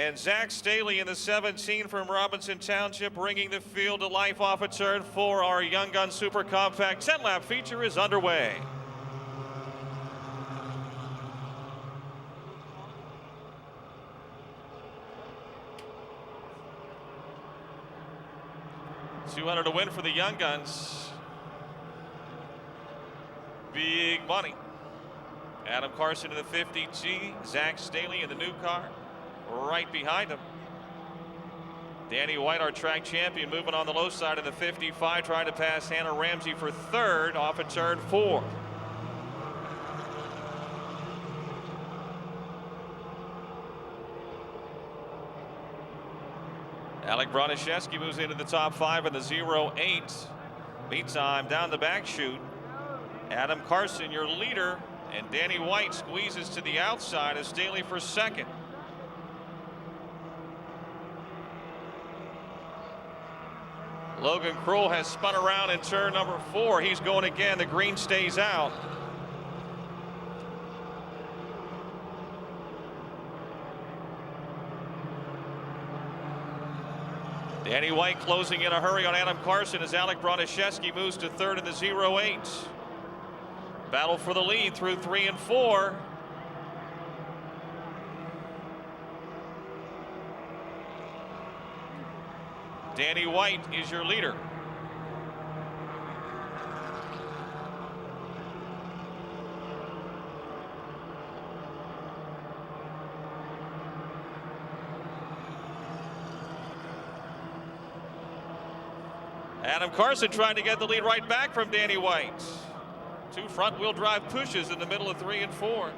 And Zach Staley in the 17 from Robinson Township, bringing the field to life off of turn 4. Our Young Gun Super Compact 10-lap feature is underway. $200 to win for the Young Guns. Big money. Adam Carson in the 50G, Zach Staley in the new car, right behind him. Danny White, our track champion, moving on the low side in the 55, trying to pass Hannah Ramsey for third off of turn 4. Alec Broniszewski moves into the top 5 in the 0-8. Meantime, down the back chute, Adam Carson, your leader, and Danny White squeezes to the outside as Staley for second. Logan Kroll has spun around in turn number 4. He's going again. The green stays out. Danny White closing in a hurry on Adam Carson as Alec Broniszewski moves to third in the 0-8. Battle for the lead through 3 and 4. Danny White is your leader. Adam Carson trying to get the lead right back from Danny White. 2 front-wheel drive pushes in the middle of 3 and 4.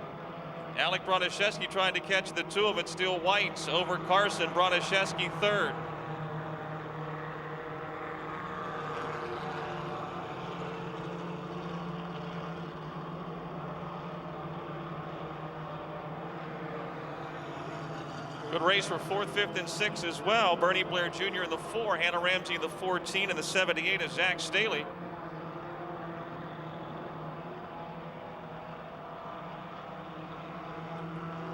Alec Broniszewski trying to catch the 2 of it. Still White's over Carson. Broniszewski third. Good race for 4th, 5th, and 6th as well. Bernie Blair Jr. in the 4, Hannah Ramsey in the 14, and the 78 is Zach Staley.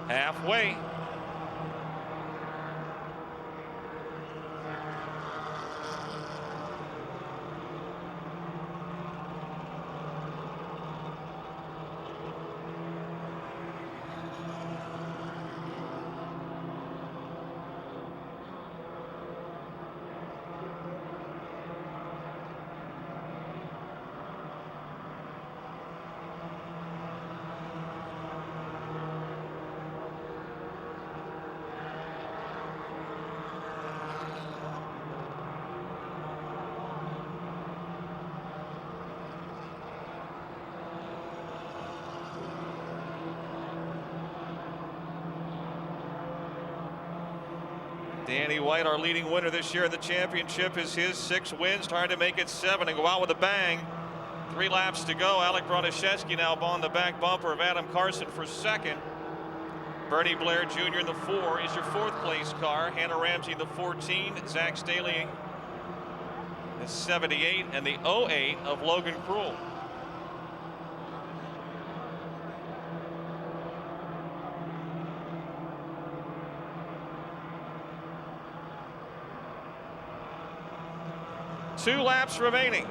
Halfway. Danny White, our leading winner this year in the championship, is his 6 wins, trying to make it 7 and go out with a bang. 3 laps to go. Alec Broniszewski now on the back bumper of Adam Carson for second. Bernie Blair Jr. in the 4 is your 4th place car. Hannah Ramsey in the 14, Zach Staley the 78, and the 08 of Logan Kroll. Two laps remaining.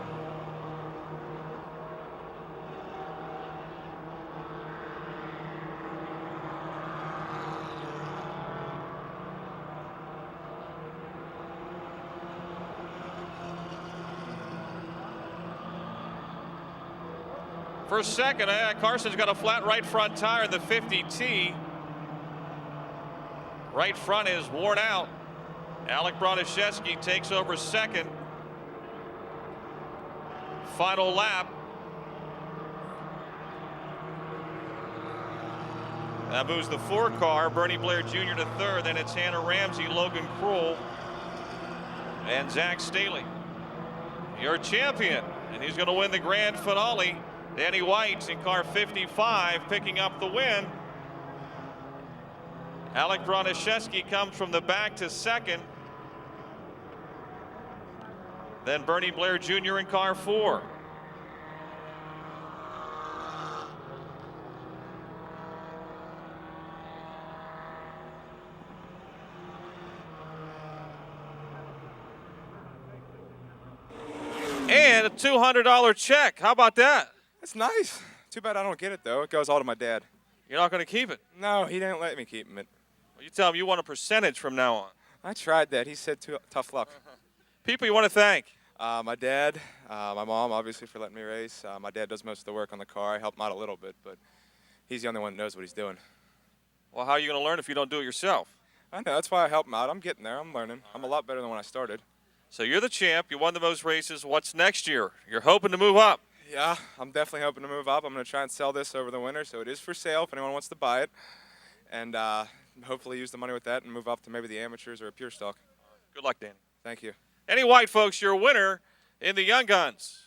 For second, Carson's got a flat right front tire in the 50T. Right front is worn out. Alec Broniszewski takes over second. Final lap. That moves the 4 car, Bernie Blair Jr. to third. Then it's Hannah Ramsey, Logan Kroll, and Zach Staley. Your champion, and he's going to win the grand finale. Danny White in car 55 picking up the win. Alec Broniszewski comes from the back to second. Then Bernie Blair Jr. in car 4. a $200 check. How about that? That's nice. Too bad I don't get it, though. It goes all to my dad. You're not going to keep it? No, he didn't let me keep it. Well, you tell him you want a percentage from now on. I tried that. He said tough luck. People you want to thank? My dad, my mom, obviously, for letting me race. My dad does most of the work on the car. I help him out a little bit, but he's the only one that knows what he's doing. Well, how are you going to learn if you don't do it yourself? I know. That's why I help him out. I'm getting there. I'm learning. I'm a lot better than when I started. So you're the champ. You won the most races. What's next year? You're hoping to move up. Yeah, I'm definitely hoping to move up. I'm going to try and sell this over the winter, so it is for sale if anyone wants to buy it. And hopefully use the money with that and move up to maybe the amateurs or a pure stock. Good luck, Danny. Thank you. Danny White, folks, your winner in the Young Guns.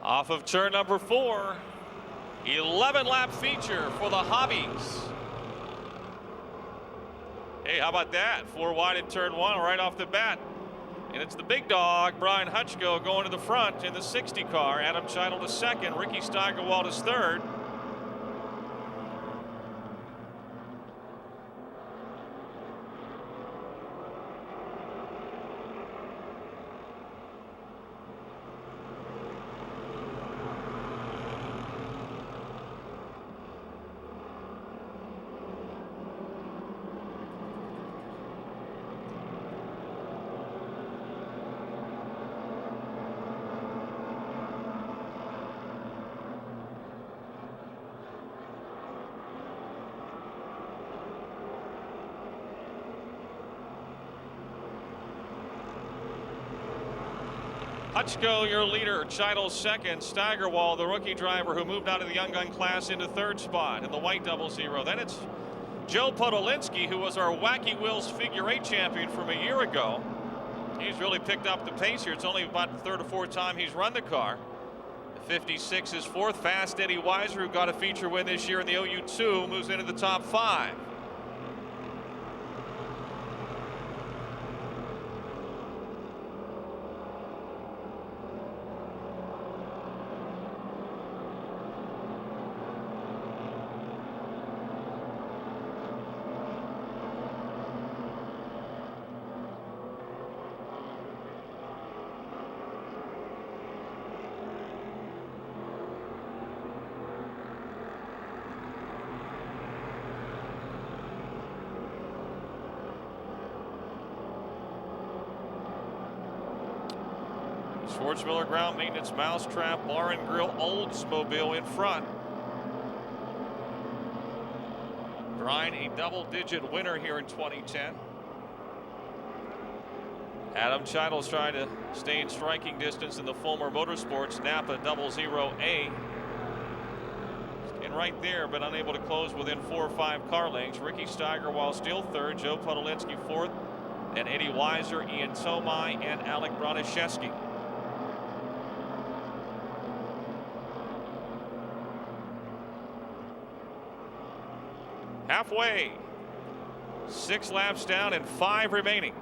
Off of turn number 4, 11-lap feature for the Hobbies. Hey, how about that? 4 wide in turn 1 right off the bat. And it's the big dog, Brian Hutchko, going to the front in the 60 car. Adam Scheidel to second. Ricky Steigerwald is third. Hutchko, your leader. Scheidel second. Steigerwald, the rookie driver who moved out of the Young Gun class into third spot in the white 00. Then it's Joe Podolinsky, who was our Wacky Wheels Figure 8 champion from a year ago. He's really picked up the pace here. It's only about the third or fourth time he's run the car. The 56 is fourth. Fast Eddie Weiser, who got a feature win this year in the OU2, moves into the top 5. Schwartzmiller Ground Maintenance Mousetrap Bar and Grill Oldsmobile in front. Brian, a double-digit winner here in 2010. Adam Scheidel's trying to stay in striking distance in the Fulmer Motorsports Napa 00A. And right there, but unable to close within 4 or 5 car lengths. Ricky Steigerwald still third, Joe Podolinsky fourth, and Eddie Weiser, Ian Tomai, and Alec Broniszewski. Halfway, 6 laps down and 5 remaining.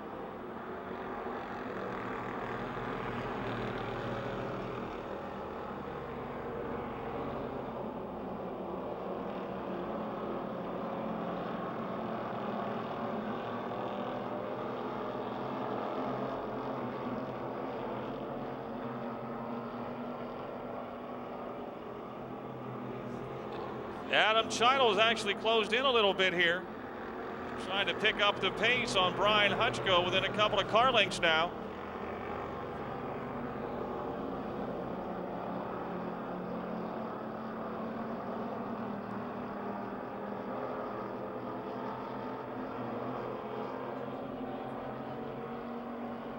Adam Scheidel has actually closed in a little bit here, trying to pick up the pace on Brian Hutchko within a couple of car lengths now.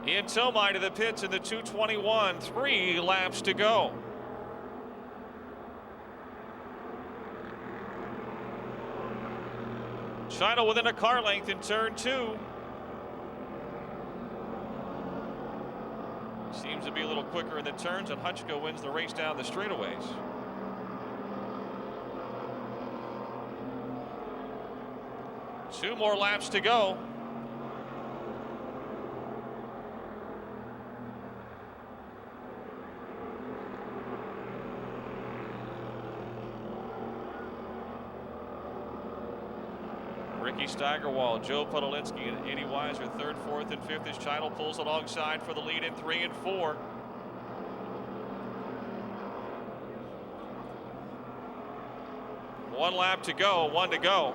Ian Tomai to the pits in the 2:21, 3 laps to go. Scheidel within a car length in turn 2. Seems to be a little quicker in the turns, and Hutchko wins the race down the straightaways. Two more laps to go. Ricky Steigerwald, Joe Podolinsky, and Eddie Weiser, third, fourth, and fifth. As Child pulls alongside for the lead in 3 and 4. One lap to go, 1 to go.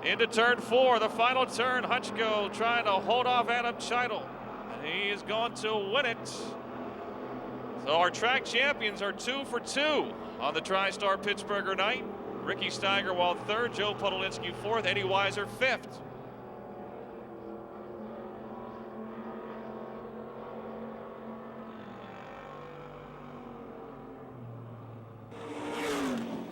Into turn 4, the final turn. Hutchko trying to hold off Adam Chital. And he is going to win it. So our track champions are 2 for 2 on the Tristar Pittsburgher night. Ricky Steigerwald third, Joe Podolinsky fourth, Eddie Weiser fifth.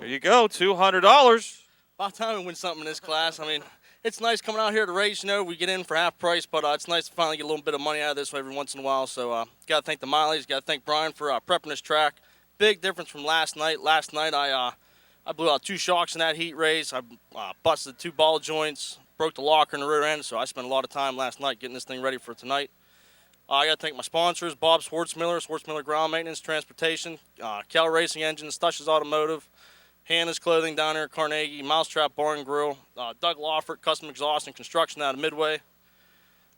There you go, $200. About time we win something in this class. I mean, it's nice coming out here to race. You know, we get in for half price, but it's nice to finally get a little bit of money out of this every once in a while. So, got to thank the Mileys. Got to thank Brian for prepping this track. Big difference from last night. Last night, I blew out 2 shocks in that heat race. I busted 2 ball joints, broke the locker in the rear end. So I spent a lot of time last night getting this thing ready for tonight. I got to thank my sponsors: Bob Schwartzmiller Ground Maintenance, Transportation, Cal Racing Engine, Stush's Automotive, Hannah's Clothing down here at Carnegie, Mousetrap Bar and Grill, Doug Lawford, Custom Exhaust and Construction out of Midway.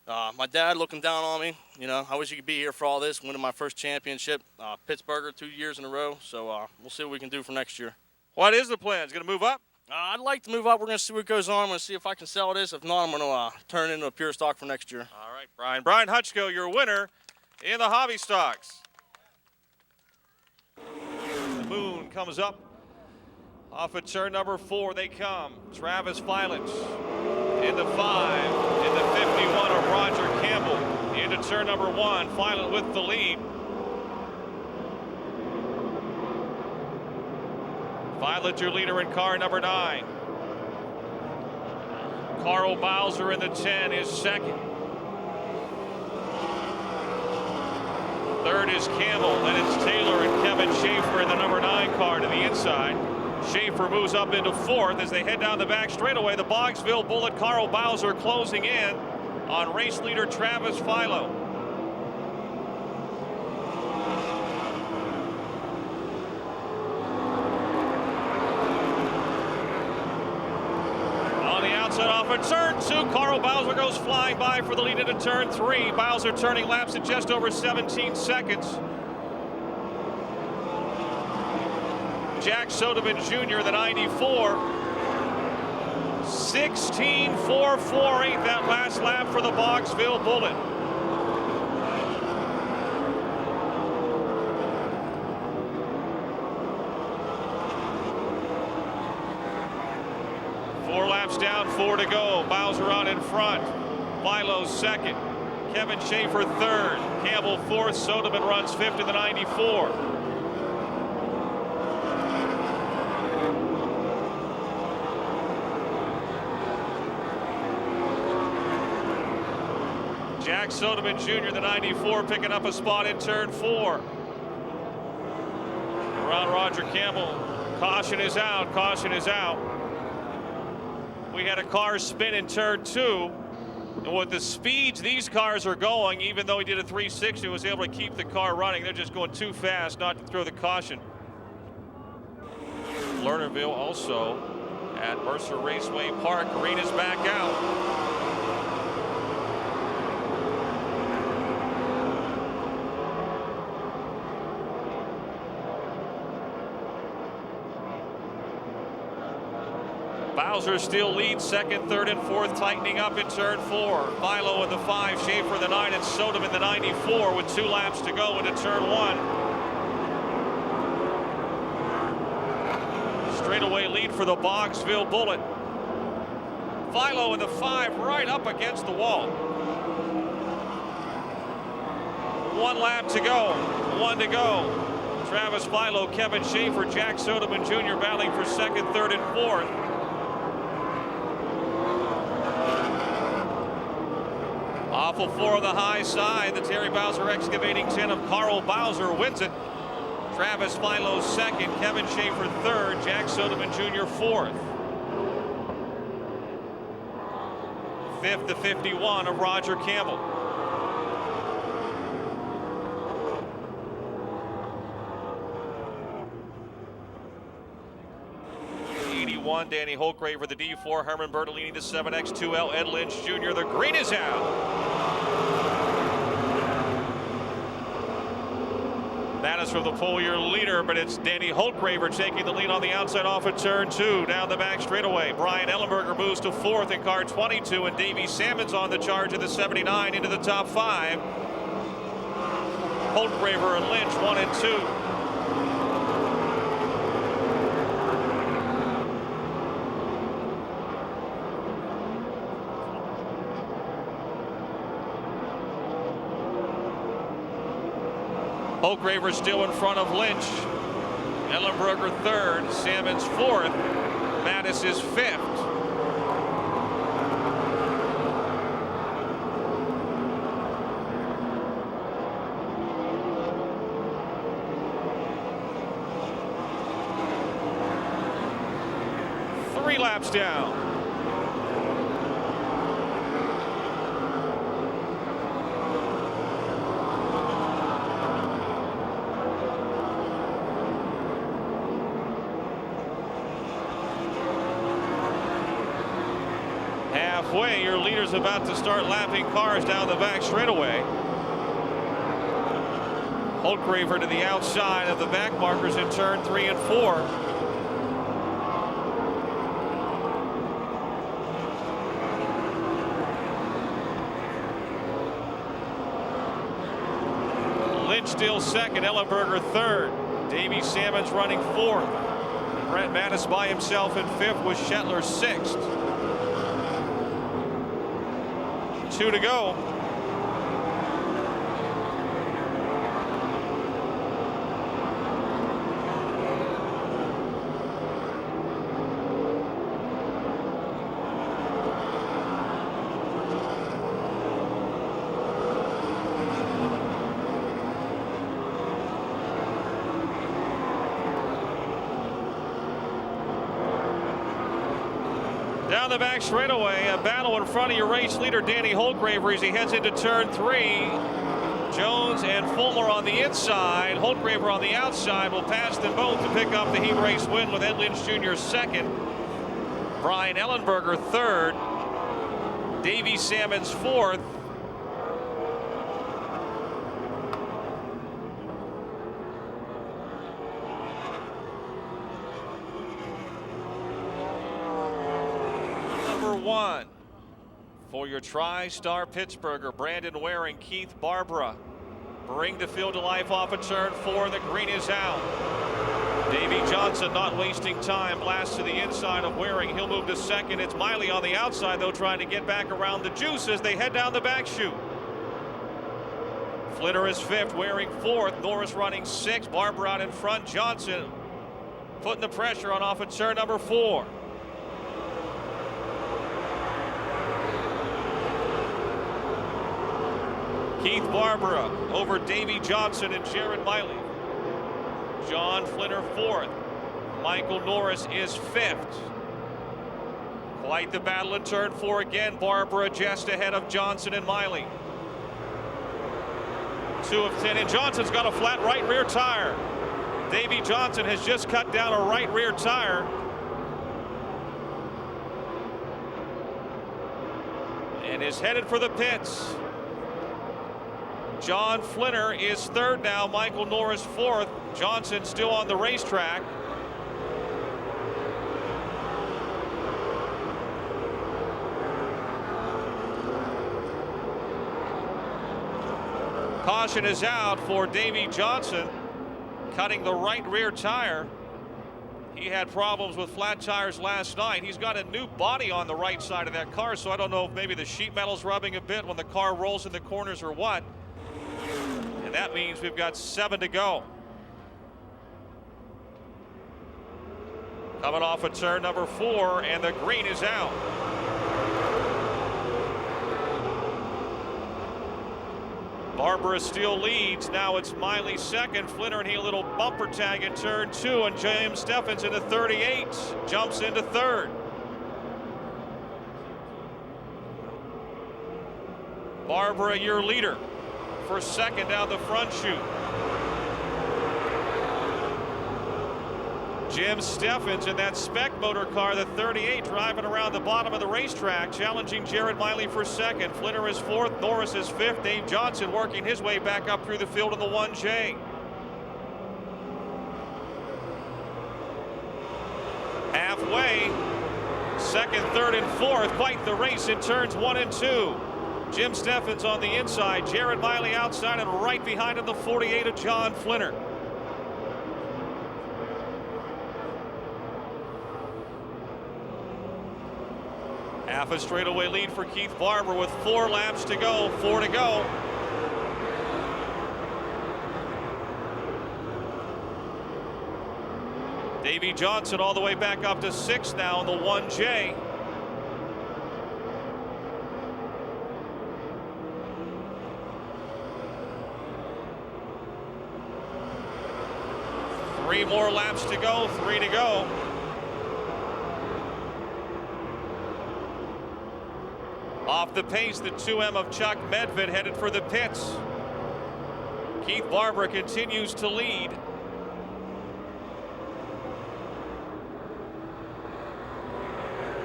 My dad looking down on me. You know, I wish he could be here for all this, winning my first championship. Pittsburgher 2 years in a row. So we'll see what we can do for next year. What is the plan? Is it going to move up? I'd like to move up. We're going to see what goes on. I'm going to see if I can sell this. If not, I'm going to turn it into a pure stock for next year. All right, Brian. Brian Hutchko, your winner in the hobby stocks. The moon comes up. Off at turn number 4 they come. Travis Filant into 5. Into 51 of Roger Campbell. Into turn number 1. Filant with the lead. Filant, your leader in car number 9. Carl Bowser in the 10 is second. Third is Campbell. Then it's Taylor and Kevin Schaefer in the number 9 car to the inside. Schaefer moves up into 4th as they head down the back straightaway. The Boggsville Bullet, Carl Bowser closing in on race leader Travis Philo. On the outside off at turn 2, Carl Bowser goes flying by for the lead into turn 3. Bowser turning laps at just over 17 seconds. Jack Soderman Jr., the 94. 16.448 that last lap for the Boggsville Bullet. Four laps down, 4 to go. Bowser on in front. Philo second. Kevin Schaefer third. Campbell fourth. Soderman runs fifth in the 94. Jack Soderman Jr., the 94, picking up a spot in turn 4. Around Roger Campbell. Caution is out. Caution is out. We had a car spin in turn 2. And with the speeds these cars are going, even though he did a 360, was able to keep the car running. They're just going too fast not to throw the caution. Lernerville also at Mercer Raceway Park. Arena's back out. Bowser still leads second, third, and fourth, tightening up in turn 4. Philo in the 5, Schaefer in the 9, and Soderman in the 94 with 2 laps to go into turn 1. Straightaway lead for the Boggsville Bullet. Philo in the 5 right up against the wall. 1 lap to go, 1 to go. Travis Philo, Kevin Schaefer, Jack Soderman Jr. battling for second, third, and fourth. Awful 4 on the high side. The Terry Bowser Excavating 10 of Carl Bowser wins it. Travis Philo second, Kevin Schaefer third, Jack Soderman Jr. fourth. Fifth to 51 of Roger Campbell. Danny Holtgraver, the D4, Herman Bertolini, the 7X2L, Ed Lynch Jr., the green is out. That is from the pole year leader, but it's Danny Holtgraver taking the lead on the outside off of turn 2, down the back straightaway. Brian Ellenberger moves to 4th in car 22, and Davey Salmon's on the charge of the 79 into the top 5. Holtgraver and Lynch 1 and 2. Holtgraver still in front of Lynch. Ellenberger third, Salmon's 4th, Mattis is 5th. Three laps down. Halfway, your leader's about to start lapping cars down the back straightaway. Holtgraver to the outside of the back markers in turn 3 and 4. Lynch still second, Ellenberger third. Davey Salmon's running 4th. Brett Mattis by himself in 5th with Shetler 6th. 2 to go. Down the back straightaway, a battle in front of your race leader, Danny Holtgraver, as he heads into turn 3. Jones and Fulmer on the inside. Holtgraver on the outside will pass them both to pick up the heat race win with Ed Lynch Jr. second. Brian Ellenberger third. Davey Salmon's 4th. One for your Tristar Pittsburgher, Brandon Waring, Keith Barbara bring the field to life off of turn 4. The green is out. Davey Johnson not wasting time, blasts to the inside of Waring. He'll move to second. It's Miley on the outside though, trying to get back around the juice as they head down the back chute. Flitter is 5th, Waring 4th, Norris running 6th, Barbara out in front. Johnson putting the pressure on off of turn number 4. Keith Barbara over Davey Johnson and Jared Miley. John Flinner 4th. Michael Norris is 5th. Quite the battle in turn 4 again. Barbara just ahead of Johnson and Miley. 2 of 10, and Johnson's got a flat right rear tire. Davey Johnson has just cut down a right rear tire. And is headed for the pits. John Flinner is 3rd now, Michael Norris 4th. Johnson still on the racetrack. Caution is out for Davey Johnson, cutting the right rear tire. He had problems with flat tires last night. He's got a new body on the right side of that car, so I don't know if maybe the sheet metal's rubbing a bit when the car rolls in the corners or what. And that means we've got 7 to go. Coming off of turn number 4, and the green is out. Barbara still leads. Now it's Miley second. Flinner and he a little bumper tag in turn 2, and James Steffens into 38 jumps into third. Barbara, your leader, for second down the front chute. Jim Steffens in that spec motor car, the 38, driving around the bottom of the racetrack, challenging Jared Miley for second. Flinner is fourth, Norris is fifth. Dave Johnson working his way back up through the field in the 1J. Halfway, second, third, and fourth. Quite the race in turns 1 and 2. Jim Steffens on the inside, Jared Miley outside, and right behind him the 48 of John Flinner. Half a straightaway lead for Keith Barber with 4 laps to go, 4 to go. Davey Johnson all the way back up to 6th now in the 1J. Three more laps to go, 3 to go. Off the pace, the 2M of Chuck Medved headed for the pits. Keith Barber continues to lead.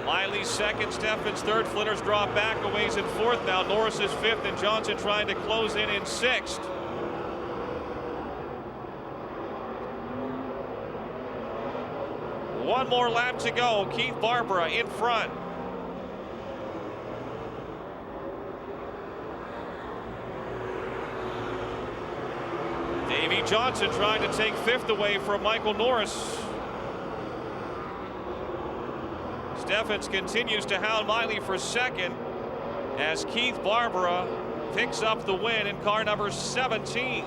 Miley second, Steffens third, Flinner's drop back, Away's in fourth now. Norris is fifth, and Johnson trying to close in sixth. One more lap to go. Keith Barber in front. Davey Johnson trying to take fifth away from Michael Norris. Steffens continues to hound Miley for second as Keith Barbara picks up the win in car number 17.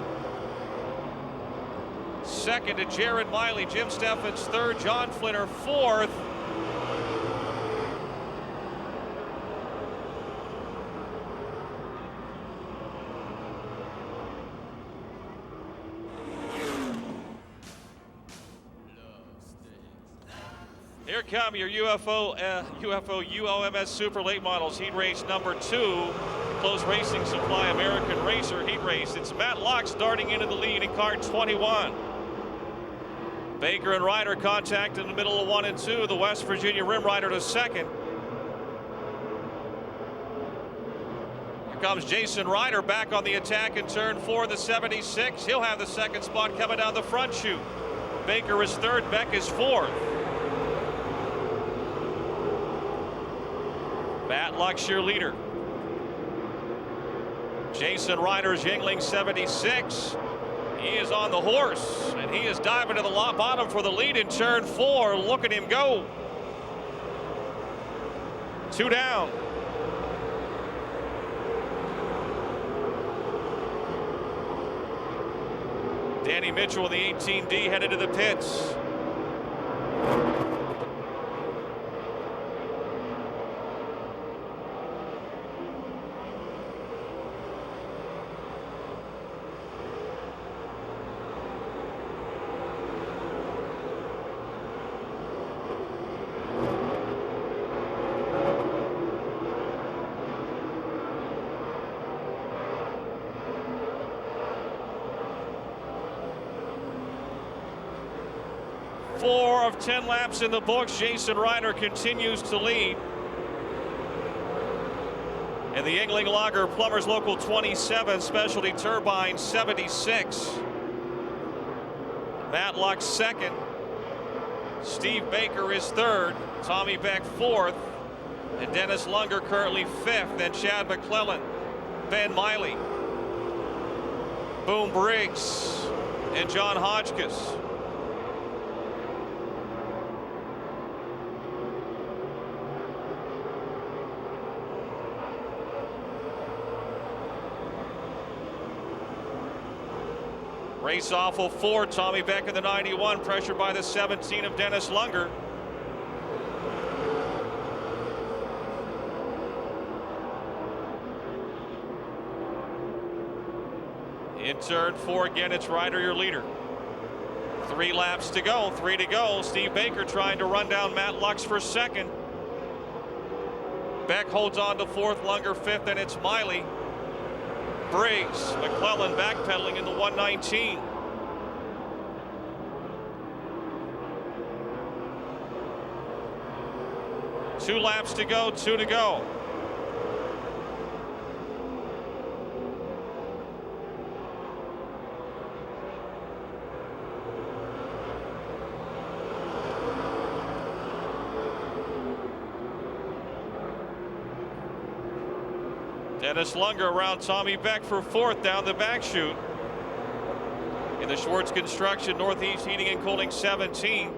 Second to Jared Miley, Jim Steffens third, John Flinner fourth. Here come your UFO UOMS Super Late Models Heat Race number 2. Close Racing Supply American Racer Heat Race. It's Matt Locke starting into the lead in car 21. Baker and Ryder contact in the middle of 1 and 2. The West Virginia Rim Rider to second. Here comes Jason Ryder back on the attack in turn 4, the 76. He'll have the second spot coming down the front chute. Baker is third, Beck is fourth. Matt Locke's your leader. Jason Ryder's Yingling 76. He is on the horse, and he is diving to the bottom for the lead in turn 4. Look at him go. 2 down. Danny Mitchell with the 18D headed to the pits. Four of 10 laps in the books. Jason Ryder continues to lead. And the Yingling Lager Plumbers Local 27 Specialty Turbine 76. Matt Locke second. Steve Baker is third. Tommy Beck fourth. And Dennis Lunger currently fifth. Then Chad McClellan, Ben Miley, Boom Briggs, and John Hodgkiss. Race off of 4, Tommy Beck in the 91, pressured by the 17 of Dennis Lunger. turn 4 again. It's Ryder, your leader. 3 laps to go, 3 to go. Steve Baker trying to run down Matt Lux for second. Beck holds on to 4th, Lunger 5th, and it's Miley. Briggs, McClellan backpedaling in the 119. Two laps to go, 2 to go. Dennis Lunger around Tommy Beck for 4th down the back chute. In the Schwartz Construction Northeast Heating and Cooling 17.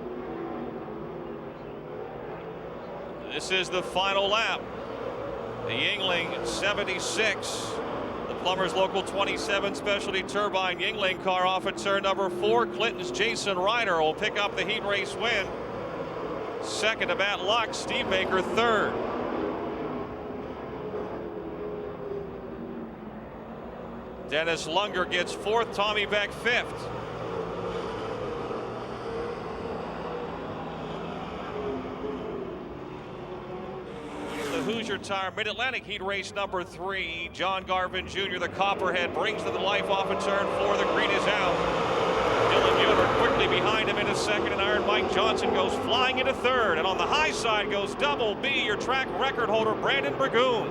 This is the final lap. The Yingling 76. The Plumbers Local 27 Specialty Turbine Yingling car off at turn number 4. Clinton's Jason Ryder will pick up the heat race win. Second to Matt Lux, Steve Baker 3rd. Dennis Lunger gets 4th, Tommy Beck 5th. The Hoosier Tire Mid-Atlantic Heat Race number 3. John Garvin Jr., the Copperhead, brings them to life off at turn 4. The green is out. Dylan Yoder quickly behind him into 2nd, and Iron Mike Johnson goes flying into 3rd. And on the high side goes Double B, your track record holder, Brandon Burgoon.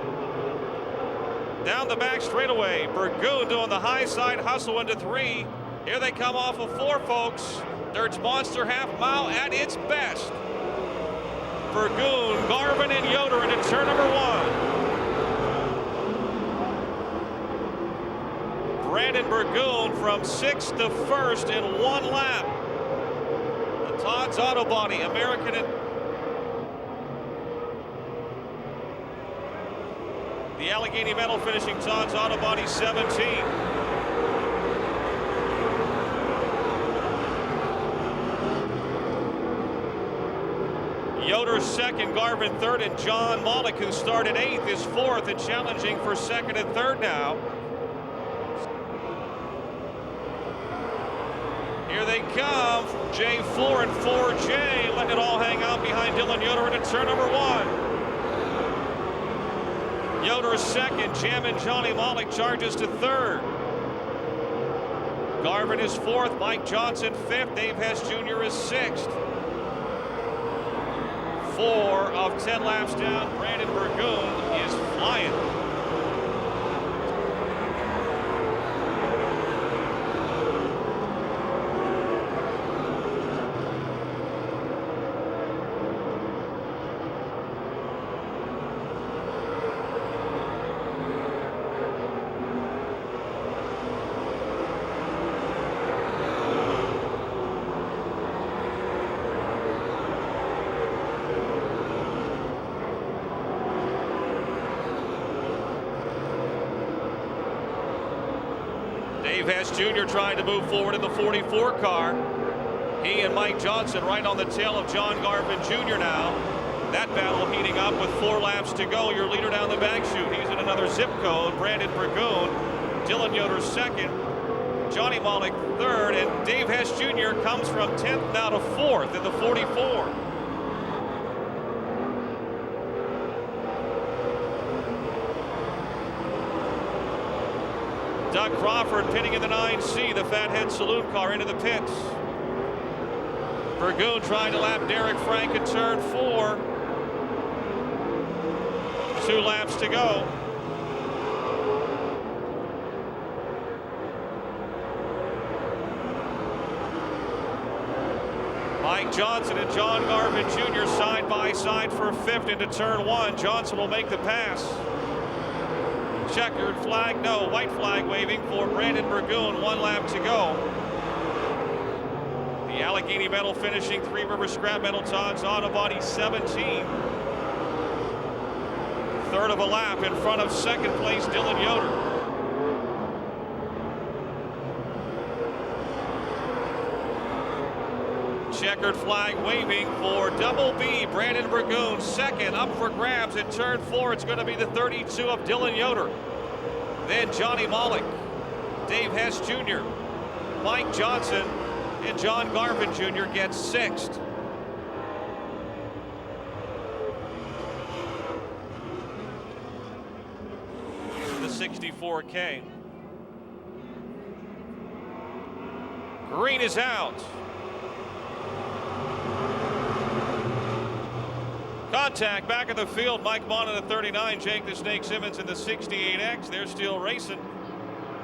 Down the back straightaway, Burgoon doing the high side hustle into 3. Here they come off of 4, folks. Dirt's Monster half mile at its best. Burgoon, Garvin, and Yoder into turn number 1. Brandon Burgoon from 6th to 1st in 1 lap. The Todd's Auto Body, American and the Allegheny Metal finishing Todd's Auto Body 17. Yoder 2nd, Garvin 3rd, and John Malik, who started 8th, is 4th and challenging for 2nd and 3rd now. Here they come, J4 and 4J, letting it all hang out behind Dylan Yoder into turn number 1. Yoder 2nd, Jam and Johnny Malik charges to 3rd. Garvin is 4th, Mike Johnson 5th, Dave Hess Jr. is 6th. 4 of 10 laps down, Brandon Burgoon is flying. Dave Hess Jr. trying to move forward in the 44 car. He and Mike Johnson right on the tail of John Garvin Jr. now. That battle heating up with 4 laps to go. Your leader down the back chute. He's in another zip code. Brandon Burgoon. Dylan Yoder 2nd. Johnny Malik 3rd. And Dave Hess Jr. comes from 10th now to 4th in the 44. Doug Crawford pitting in the 9C, the Fathead Saloon car into the pits. Burgoon trying to lap Derek Frank at turn 4. 2 laps to go. Mike Johnson and John Garvin Jr. side by side for 5th into turn 1. Johnson will make the pass. Checkered flag, no. White flag waving for Brandon Burgoon. 1 lap to go. The Allegheny Metal finishing Three River Scrap Metal Todd's Auto Body 17. 3rd of a lap in front of 2nd place Dylan Yoder. Checkered flag waving for Double B, Brandon Burgoon. 2nd up for grabs in turn 4. It's going to be the 32 of Dylan Yoder. Then Johnny Malik. Dave Hess Jr., Mike Johnson, and John Garvin Jr. get 6th. The 64K. Green is out. Contact back of the field. Mike Mon in the 39, Jake the Snake Simmons in the 68X. They're still racing.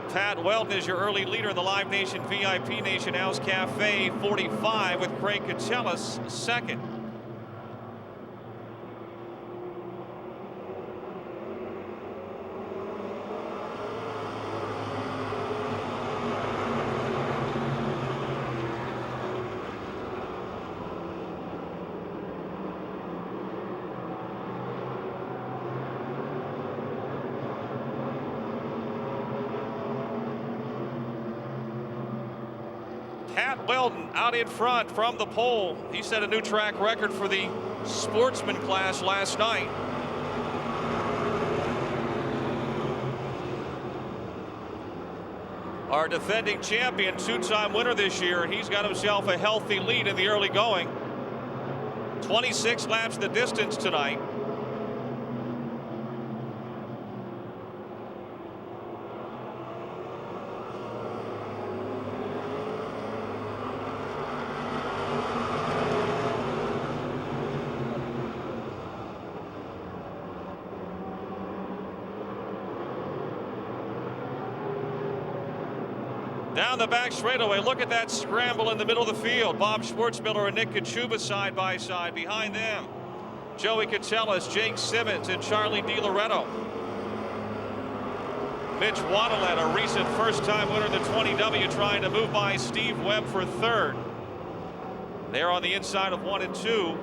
Pat Weldon is your early leader in the Live Nation VIP Nation House Cafe 45 with Craig Catellus second. Pat Weldon out in front from the pole. He set a new track record for the Sportsman class last night. Our defending champion, two-time winner this year, and he's got himself a healthy lead in the early going. 26 laps the distance tonight. Down the back straightaway, look at that scramble in the middle of the field. Bob Schwartzmiller and Nick Kachuba side by side. Behind them, Joey Catellus, Jake Simmons, and Charlie DiLoretto. Mitch Waddellette, a recent first-time winner of the 20W, trying to move by Steve Webb for third. They're on the inside of 1 and 2.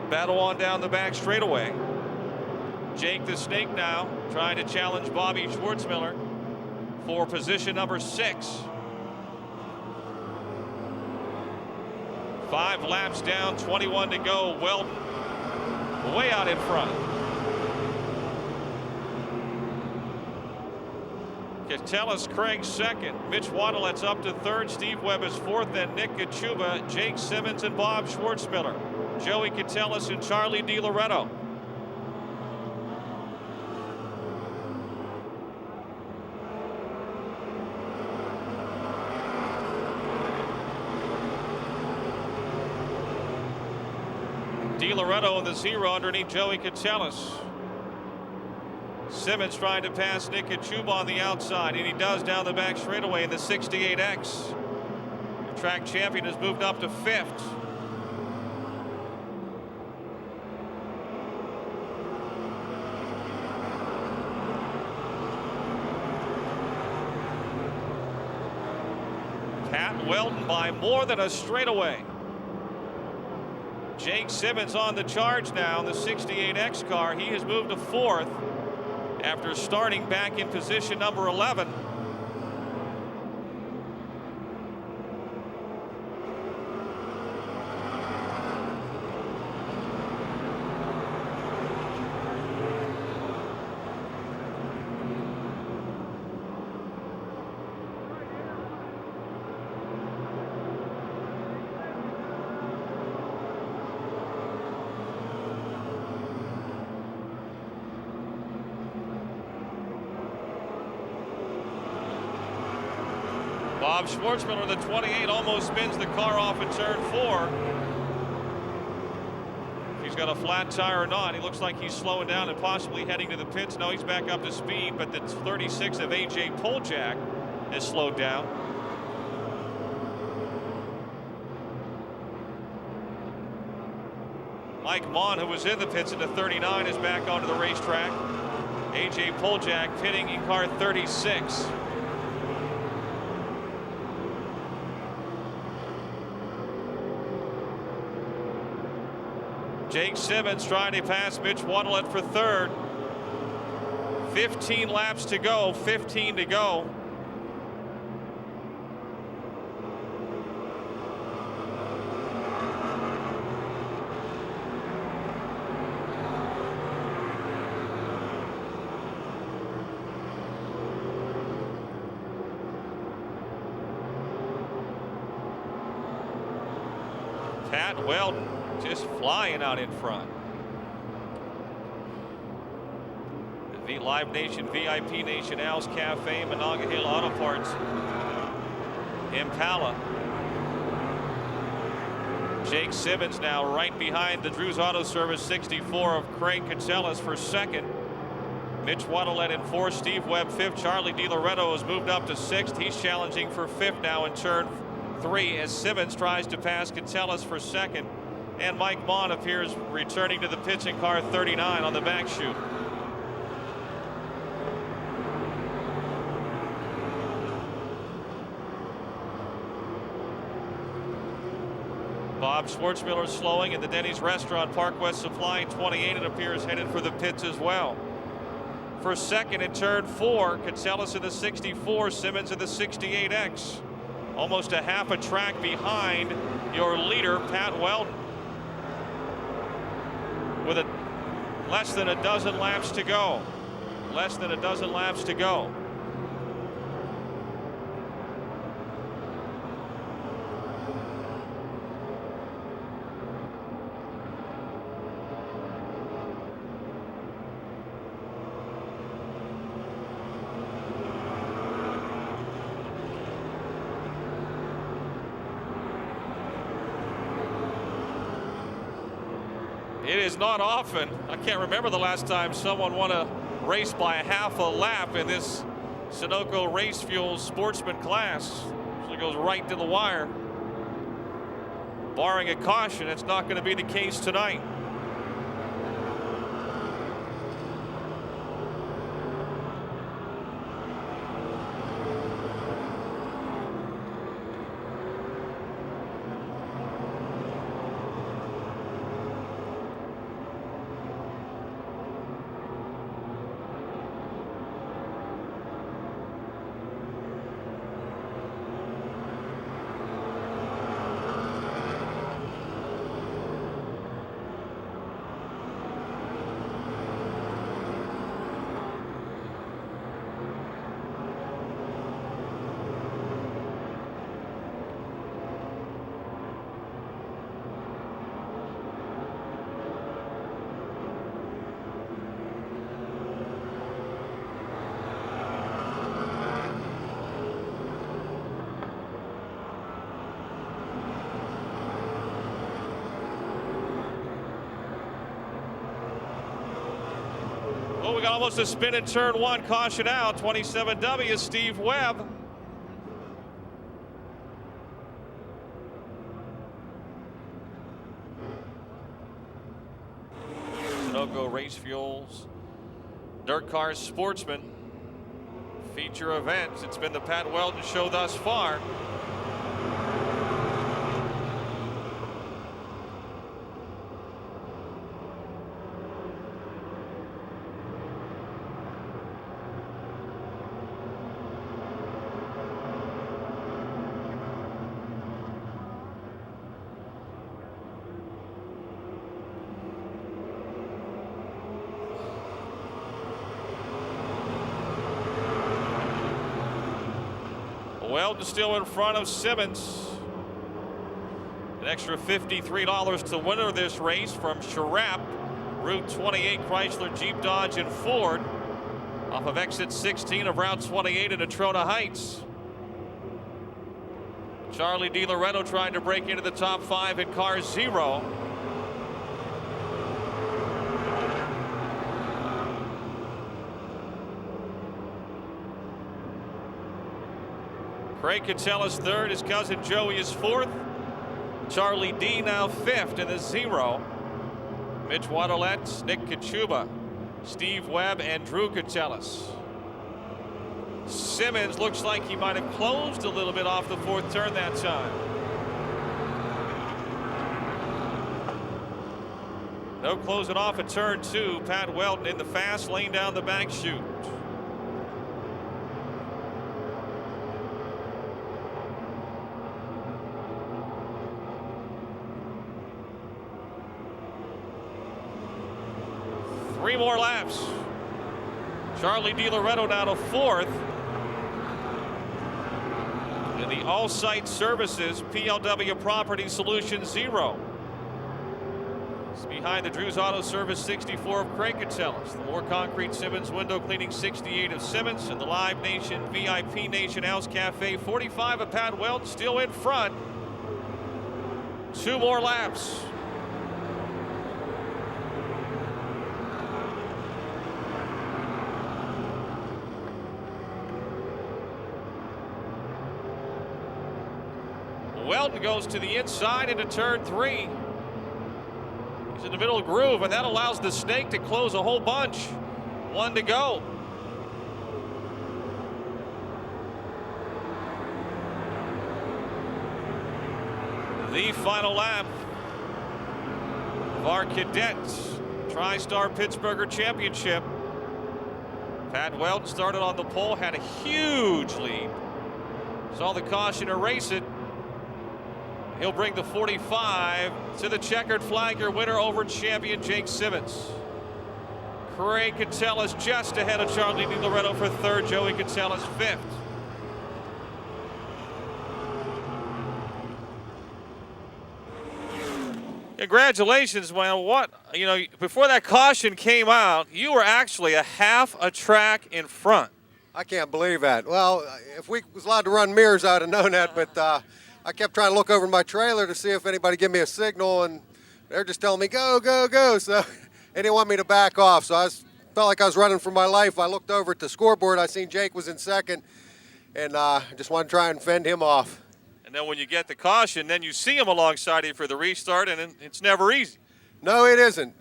Battle on down the back straightaway. Jake the Snake now trying to challenge Bobby Schwartzmiller for position number 6. 5 laps down, 21 to go. Weldon way out in front. Catellus Craig second. Mitch Waddlette's up to third. Steve Webb is fourth. Then Nick Kachuba, Jake Simmons, and Bob Schwartzmiller. Joey Catellus and Charlie DiLoretto. DiLoretto in the 0 underneath Joey Catellus. Simmons trying to pass Nick Kachuba on the outside, and he does down the back straightaway in the 68X. The track champion has moved up to 5th. Pat Weldon by more than a straightaway. Jake Simmons on the charge now in the 68X car. He has moved to 4th after starting back in position number 11. Bob Schwartzmiller, the 28, almost spins the car off in turn 4. If he's got a flat tire or not, he looks like he's slowing down and possibly heading to the pits. No, he's back up to speed, but the 36 of A.J. Poljak has slowed down. Mike Mon, who was in the pits in the 39, is back onto the racetrack. A.J. Poljak pitting in car 36. Jake Simmons trying to pass Mitch Waddellette for third. 15 laps to go, 15 to go. Pat Weldon just flying out in front. The Live Nation, VIP Nation, Al's Cafe, Monongahela Auto Parts, Impala. Jake Simmons now right behind the Drew's Auto Service 64 of Craig Catsellas for second. Mitch Waddle in fourth, Steve Webb fifth. Charlie DiLoretto has moved up to sixth. He's challenging for fifth now in turn 3 as Simmons tries to pass Catsellas for second. And Mike Mon appears returning to the pits in car 39 on the back chute. Bob Schwartzmiller slowing in the Denny's Restaurant, Park West Supply 28, it appears headed for the pits as well. For second in turn 4, Catsellas in the 64, Simmons in the 68X. Almost a half a track behind your leader, Pat Weldon. With less than a dozen laps to go. Less than a dozen laps to go. It is not often, I can't remember the last time someone won a race by a half a lap in this Sunoco Race Fuels Sportsman class. So it goes right to the wire. Barring a caution, it's not going to be the case tonight. Oh, we got almost a spin in turn 1. Caution out. 27W, Steve Webb. Sunoco Race Fuels, Dirt Cars Sportsman feature events. It's been the Pat Weldon Show thus far. Weldon still in front of Simmons. An extra $53 to winner this race from Sharap, Route 28 Chrysler, Jeep, Dodge, and Ford off of exit 16 of Route 28 in Natrona Heights. Charlie DiLoretto trying to break into the top 5 in car 0. Craig Catsellas third, his cousin Joey is fourth. Charlie D now fifth in the 0. Mitch Waddle, Nick Kachuba, Steve Webb, and Drew Catsellas. Simmons looks like he might have closed a little bit off the 4th turn that time. No closing off at turn 2. Pat Weldon in the fast lane down the back chute. Three more laps. Charlie DiLoretto now to 4th. In the All Site Services, PLW Property Solutions 0. It's behind the Drew's Auto Service 64 of Craig Catellus. The More Concrete Simmons Window Cleaning 68 of Simmons. And the Live Nation VIP Nation House Cafe 45 of Pat Weldon still in front. 2 more laps. Weldon goes to the inside into turn 3. He's in the middle groove, and that allows the snake to close a whole bunch. 1 to go. The final lap of our Cadets Tristar Pittsburgher Championship. Pat Weldon started on the pole, had a huge lead. Saw the caution erase it. He'll bring the 45 to the checkered flag, your winner over champion Jake Simmons. Craig Catellus just ahead of Charlie Di Loretto for 3rd, Joey Catellus 5th. Congratulations, man. What, you know, before that caution came out, you were actually a half a track in front. I can't believe that. Well, if we was allowed to run mirrors, I'd have known that, but I kept trying to look over my trailer to see if anybody give me a signal, and they're just telling me, go, go, go. So they didn't want me to back off. So felt like I was running for my life. I looked over at the scoreboard. I seen Jake was in 2nd, and just wanted to try and fend him off. And then when you get the caution, then you see him alongside you for the restart, and it's never easy. No, it isn't.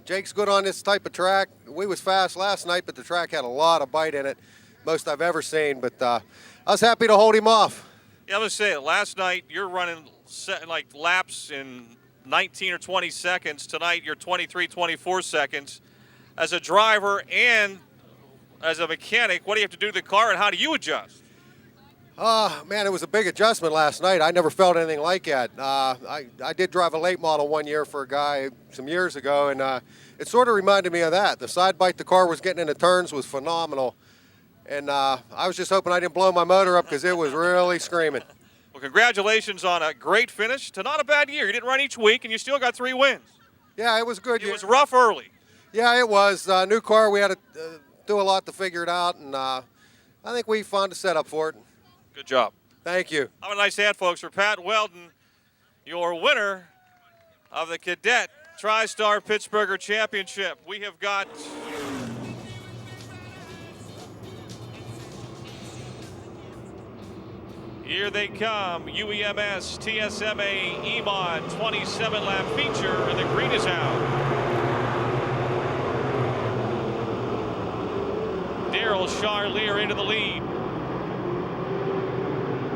Jake's good on this type of track. We was fast last night, but the track had a lot of bite in it, most I've ever seen. But I was happy to hold him off. Yeah, I was saying, last night you're running like laps in 19 or 20 seconds. Tonight you're 23, 24 seconds. As a driver and as a mechanic, what do you have to do to the car, and how do you adjust? Man, it was a big adjustment last night. I never felt anything like that. I did drive a late model one year for a guy some years ago, and it sort of reminded me of that. The side bite the car was getting into turns was phenomenal. And I was just hoping I didn't blow my motor up because it was really screaming. Well, congratulations on a great finish to not a bad year. You didn't run each week, and you still got 3 wins. Yeah, it was good. It was rough early. Yeah, it was. New car, we had to do a lot to figure it out, and I think we found a setup for it. Good job. Thank you. Have a nice hand, folks, for Pat Weldon, your winner of the Cadet Tristar Pittsburgher Championship. We have got here they come, UEMS, TSMA, EMOD, 27-lap feature, and the green is out. Daryl Charlier into the lead.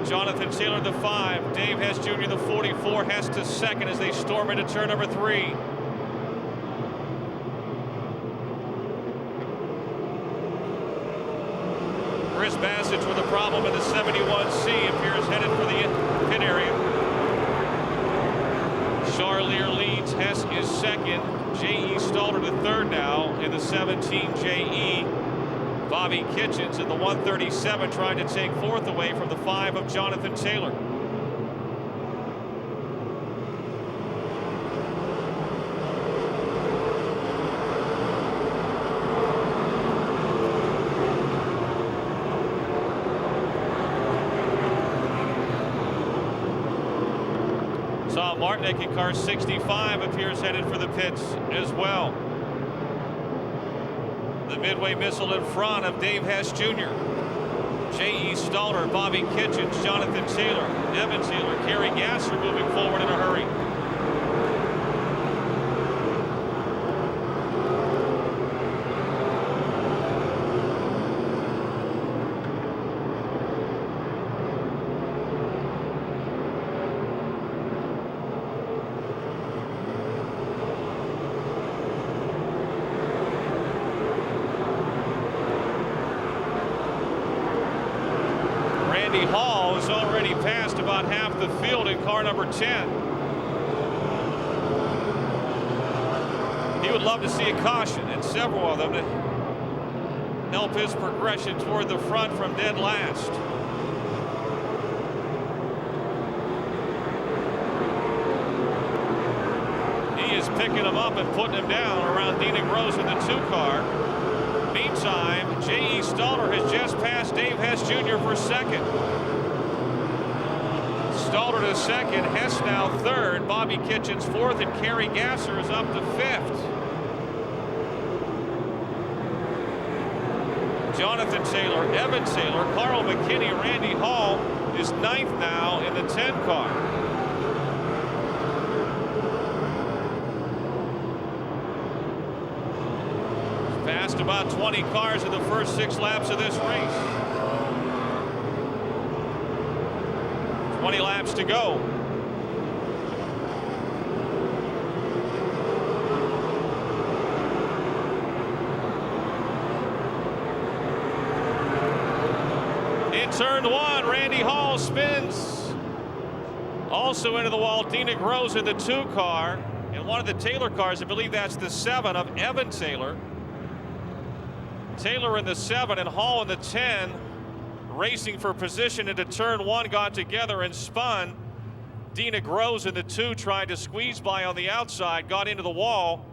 Jonathan Taylor, the 5. Dave Hess Jr., the 44. Hess to 2nd as they storm into turn number 3. Chris Bassett with a problem in the 71C appears headed for the pit area. Charlier leads. Hess is 2nd. J.E. Stalter to 3rd now in the 17 J.E. Bobby Kitchens in the 137 trying to take 4th away from the 5 of Jonathan Taylor. Saul Martinek in car 65 appears headed for the pits as well. The Midway missile in front of Dave Hess Jr. J.E. Stalter, Bobby Kitchens, Jonathan Taylor, Evan Taylor, Kerry Gasser moving forward in a hurry. Hall has already passed about half the field in car number 10. He would love to see a caution and several of them to help his progression toward the front from dead last. picking him up and putting him down around Dina Gross in the 2-car. Meantime, J.E. Stalter has just passed Dave Hess Jr. for second. Stalter to second, Hess now third, Bobby Kitchens fourth, and Kerry Gasser is up to fifth. Jonathan Taylor, Evan Taylor, Carl McKinney, Randy Hall is ninth now in the 10-car. Passed about 20 cars in the first 6 laps of this race. 20 laps to go. In turn 1, Randy Hall spins also into the wall. Dina Gross in the 2-car, and one of the Taylor cars, I believe that's the 7 of Evan Taylor. Taylor in the 7 and Hall in the 10, racing for position into turn 1, got together and spun. Dina Gross in the 2 tried to squeeze by on the outside, got into the wall.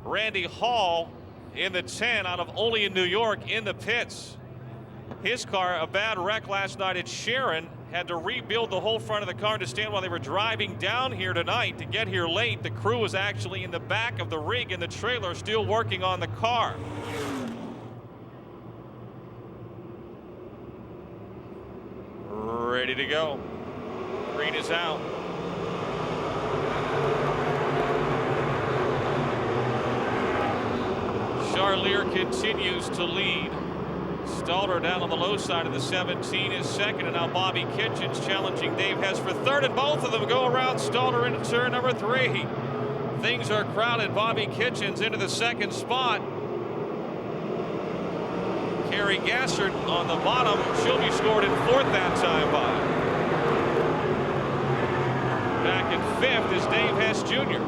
Randy Hall in the 10 out of Olean, New York, in the pits. His car, a bad wreck last night at Sharon, had to rebuild the whole front of the car to stand while they were driving down here tonight to get here late. The crew was actually in the back of the rig in the trailer still working on the car. Ready to go. Green is out. Charlier continues to lead. Stalter down on the low side of the 17 is second, and now Bobby Kitchens challenging Dave Hess for third, and both of them go around Stalter into turn number 3. Things are crowded. Bobby Kitchens into the second spot. Kerry Gasser on the bottom. She'll be scored in 4th that time by. Back in 5th is Dave Hess Jr.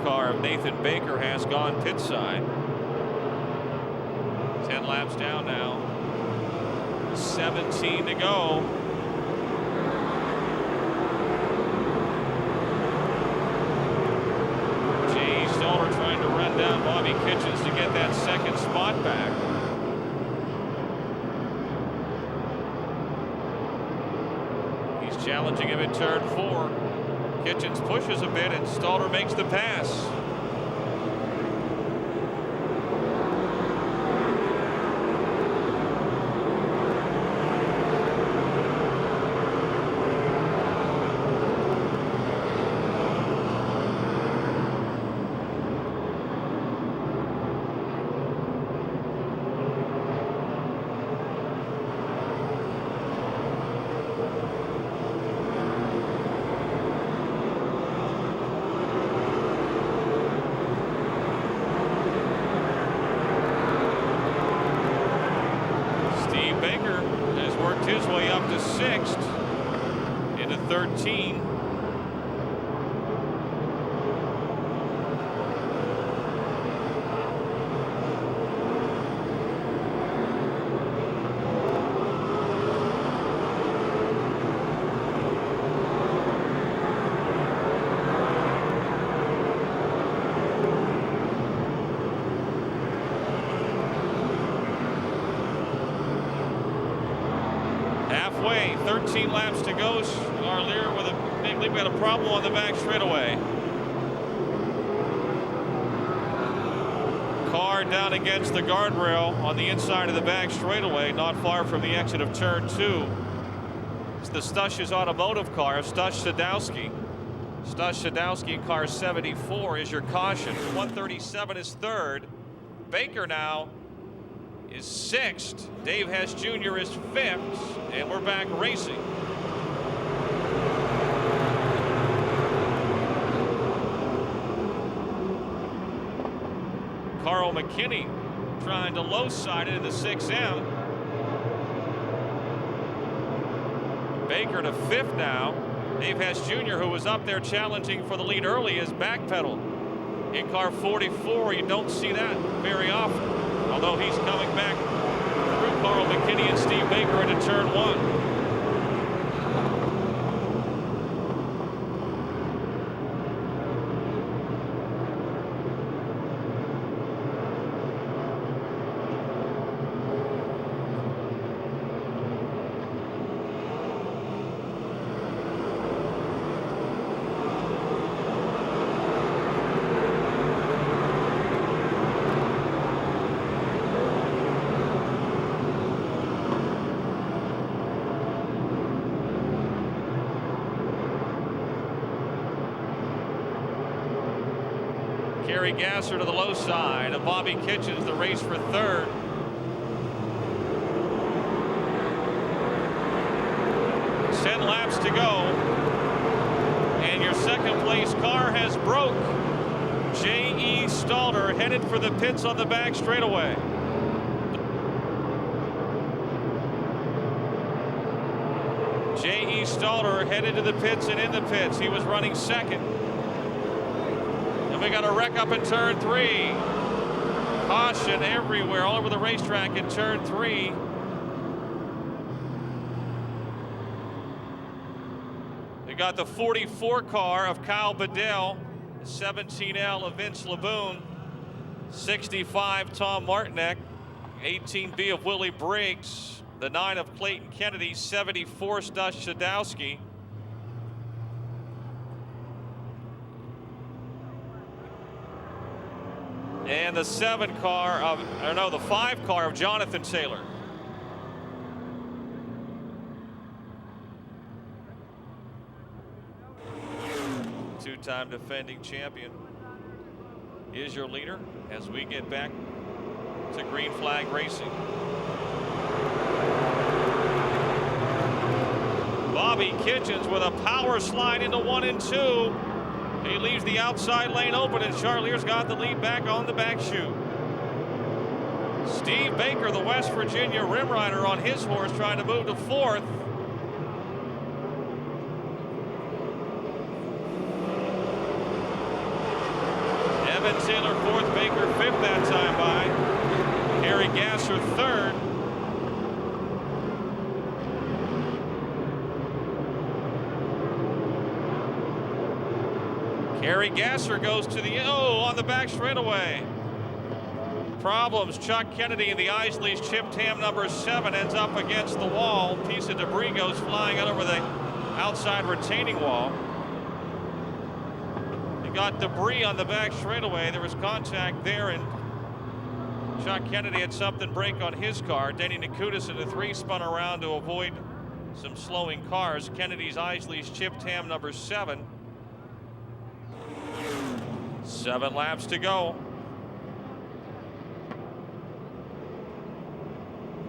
Car of Nathan Baker has gone pit side. 10 laps down now. 17 to go. J.E. Stalter trying to run down Bobby Kitchens to get that second spot back. He's challenging him in turn 4. Kitchens pushes a bit and Stalter makes the pass. His way up to 6th into 13. Halfway, 13 laps to go. Charlier with a big lead. We got a problem on the back straightaway. Car down against the guardrail on the inside of the back straightaway, not far from the exit of turn 2. It's the Stush's automotive car of Stush Sadowski. Stush Sadowski in car 74 is your caution. 137 is third. Baker now is 6th. Dave Hess Jr. is 5th, and we're back racing. Carl McKinney trying to low side it in the 6M. Baker to 5th now. Dave Hess Jr., who was up there challenging for the lead early, is backpedaled. In car 44, you don't see that very often, although he's coming back through Carl McKinney and Steve Baker into turn 1. Gary Gasser to the low side of Bobby Kitchens, the race for 3rd. Ten laps to go, and your second place car has broke. J.E. Stalter headed for the pits on the back straightaway. J.E. Stalter headed to the pits and in the pits. He was running second. We got a wreck up in turn 3. Caution everywhere, all over the racetrack in turn 3. We got the 44 car of Kyle Bedell, the 17L of Vince LeBoon, 65 Tom Martinek, 18B of Willie Briggs, the 9 of Clayton Kennedy, 74 Stush Sadowski. And the 5 car of Jonathan Taylor. Two-time defending champion is your leader as we get back to green flag racing. Bobby Kitchens with a power slide into 1 and 2. He leaves the outside lane open, and Charlier's got the lead back on the back chute. Steve Baker, the West Virginia rim rider, on his horse trying to move to 4th. Evan Taylor 4th, Baker 5th that time by. Harry Gasser 3rd. Gary Gasser goes to the on the back straightaway. Problems. Chuck Kennedy in the Isley's chipped ham number 7 ends up against the wall. Piece of debris goes flying out over the outside retaining wall. You got debris on the back straightaway. There was contact there, and Chuck Kennedy had something break on his car. Denny Nakutis in the 3 spun around to avoid some slowing cars. Kennedy's Isley's chipped ham number 7. 7 laps to go.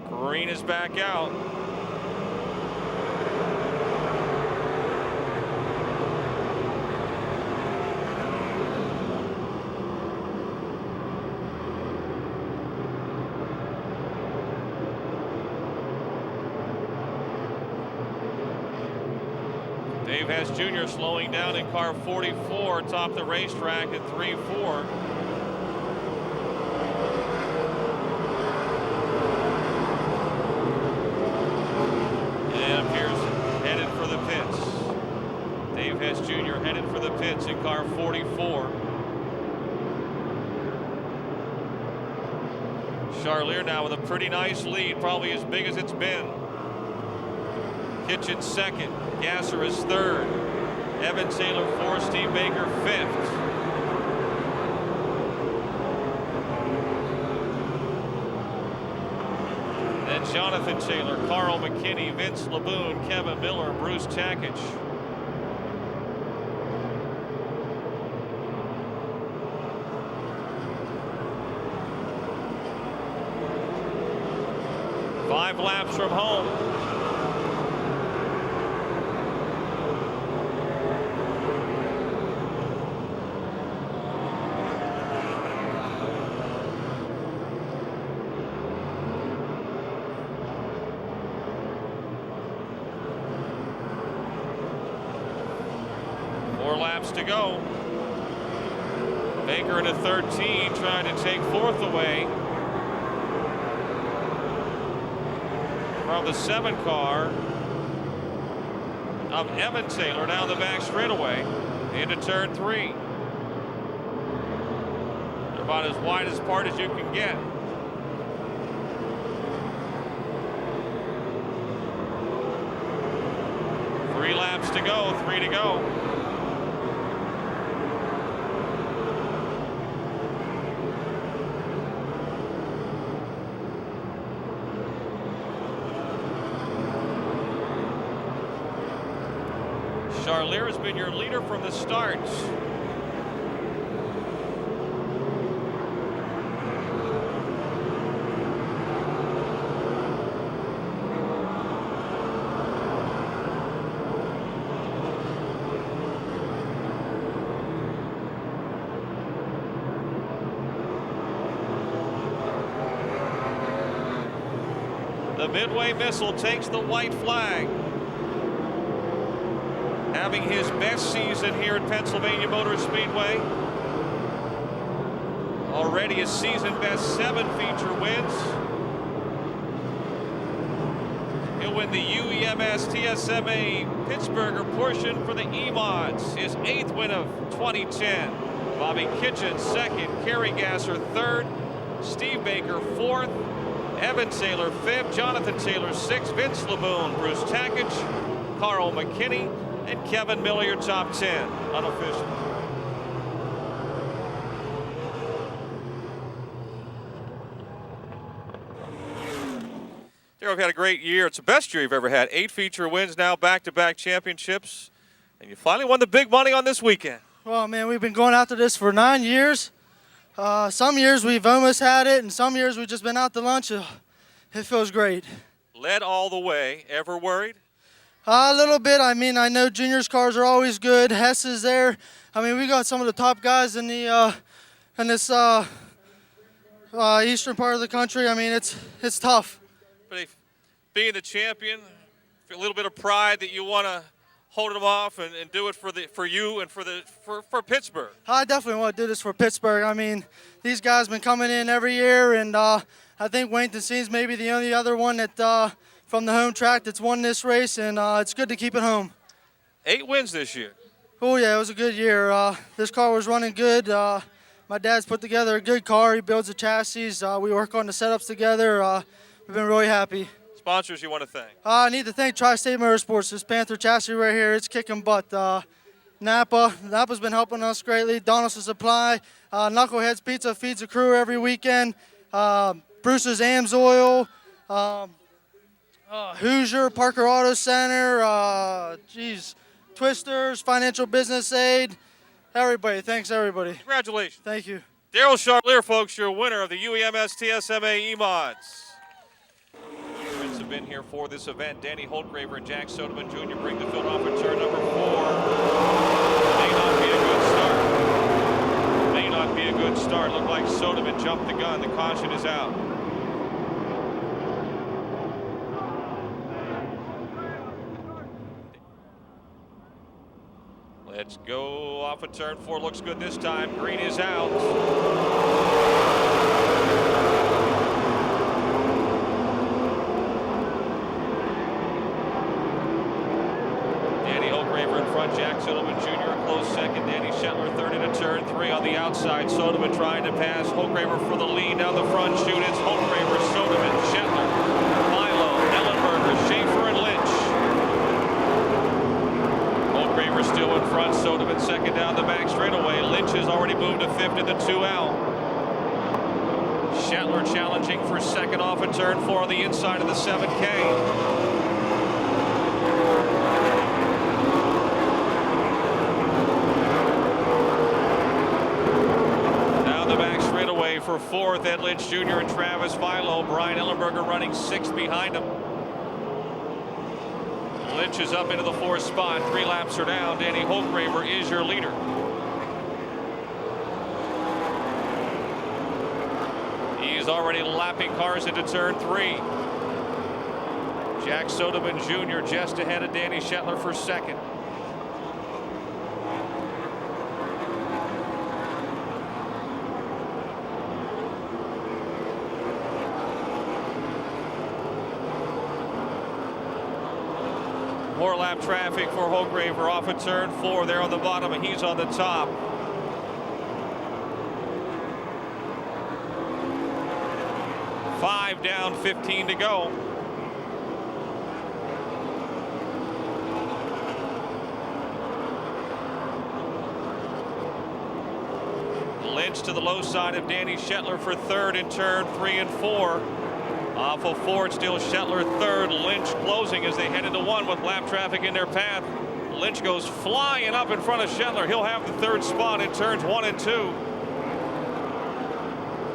Green is back out. Dave Hess Jr. slowing down in car 44, top the racetrack at 3-4. And appears headed for the pits. Dave Hess Jr. headed for the pits in car 44. Charlier now with a pretty nice lead, probably as big as it's been. Kitchen 2nd. Gasser is 3rd. Evan Taylor 4th. Steve Baker 5th. Then Jonathan Taylor, Carl McKinney, Vince LeBoon, Kevin Miller, Bruce Takich. Five laps from home. 4 laps to go. Baker in a 13 trying to take 4th away from the 7 car of Evan Taylor down the back straightaway into turn 3. They're about as wide as part as you can get. Three laps to go, 3 to go. Charlier has been your leader from the start. The Midway Missile takes the white flag. Having his best season here at Pennsylvania Motor Speedway. Already a season best 7 feature wins. He'll win the UEMS TSMA Pittsburgher portion for the E-Mods. His 8th win of 2010. Bobby Kitchen 2nd, Kerry Gasser 3rd, Steve Baker 4th, Evan Taylor 5th, Jonathan Taylor 6th, Vince Laboon, Bruce Tackage, Carl McKinney, and Kevin Miller, your top 10, unofficial. Darryl, you've had a great year. It's the best year you've ever had. 8 feature wins now, back-to-back championships. And you finally won the big money on this weekend. Well, man, we've been going after this for 9 years. Some years we've almost had it, and some years we've just been out to lunch. It feels great. Led all the way. Ever worried? A little bit. I mean, I know juniors' cars are always good. Hess is there. I mean, we got some of the top guys in the in this eastern part of the country. I mean, it's tough. But if being the champion, a little bit of pride that you want to hold them off and do it for you and for Pittsburgh. I definitely want to do this for Pittsburgh. I mean, these guys been coming in every year, and I think Wayne Tessine's maybe the only other one that from the home track that's won this race, and it's good to keep it home. 8 wins this year. Oh, yeah, it was a good year. This car was running good. My dad's put together a good car. He builds the chassis. We work on the setups together. We've been really happy. Sponsors you want to thank? I need to thank Tri-State Motorsports. This Panther chassis right here, it's kicking butt. Napa's been helping us greatly. Donaldson Supply. Knuckleheads Pizza feeds the crew every weekend. Bruce's Amsoil. Hoosier, Parker Auto Center, Twisters, Financial Business Aid, everybody. Thanks, everybody. Congratulations. Thank you. Darryl Charlier, folks, your winner of the UEMS TSMA E-Mods. Friends have been here for this event. Danny Holtgraver and Jack Soderman Jr. bring the field off at turn number 4. May not be a good start. May not be a good start. Looked like Soderman jumped the gun. The caution is out. Let's go off of turn 4. Looks good this time. Green is out. Danny Holtgraver in front. Jack Soderman Jr. a close second. Danny Shetler third into turn 3 on the outside. Soderman trying to pass. Holtgraver for the lead down the front. Shoot. It's Holtgraver, Soderman, Shetler, Milo, Ellenberger, Schaefer, and Lynch. Holtgraver still in front. Soderman second down the back straightaway. Lynch has already moved to 5th in the 2 out. Shetler challenging for second off at turn 4 on the inside of the 7K. For 4th, Ed Lynch Jr. and Travis Philo. Brian Ellenberger running 6th behind him. Lynch is up into the 4th spot. 3 laps are down. Danny Holtgraver is your leader. He's already lapping cars into turn 3. Jack Soderman Jr. just ahead of Danny Shetler for second. More lap traffic for Holgraver off of turn 4 there on the bottom, and he's on the top. Five down, 15 to go. Lynch to the low side of Danny Shetler for third in turn 3 and 4. Off of Ford, still Shetler third. Lynch closing as they head into 1 with lap traffic in their path. Lynch goes flying up in front of Shetler. He'll have the third spot in turns 1 and 2.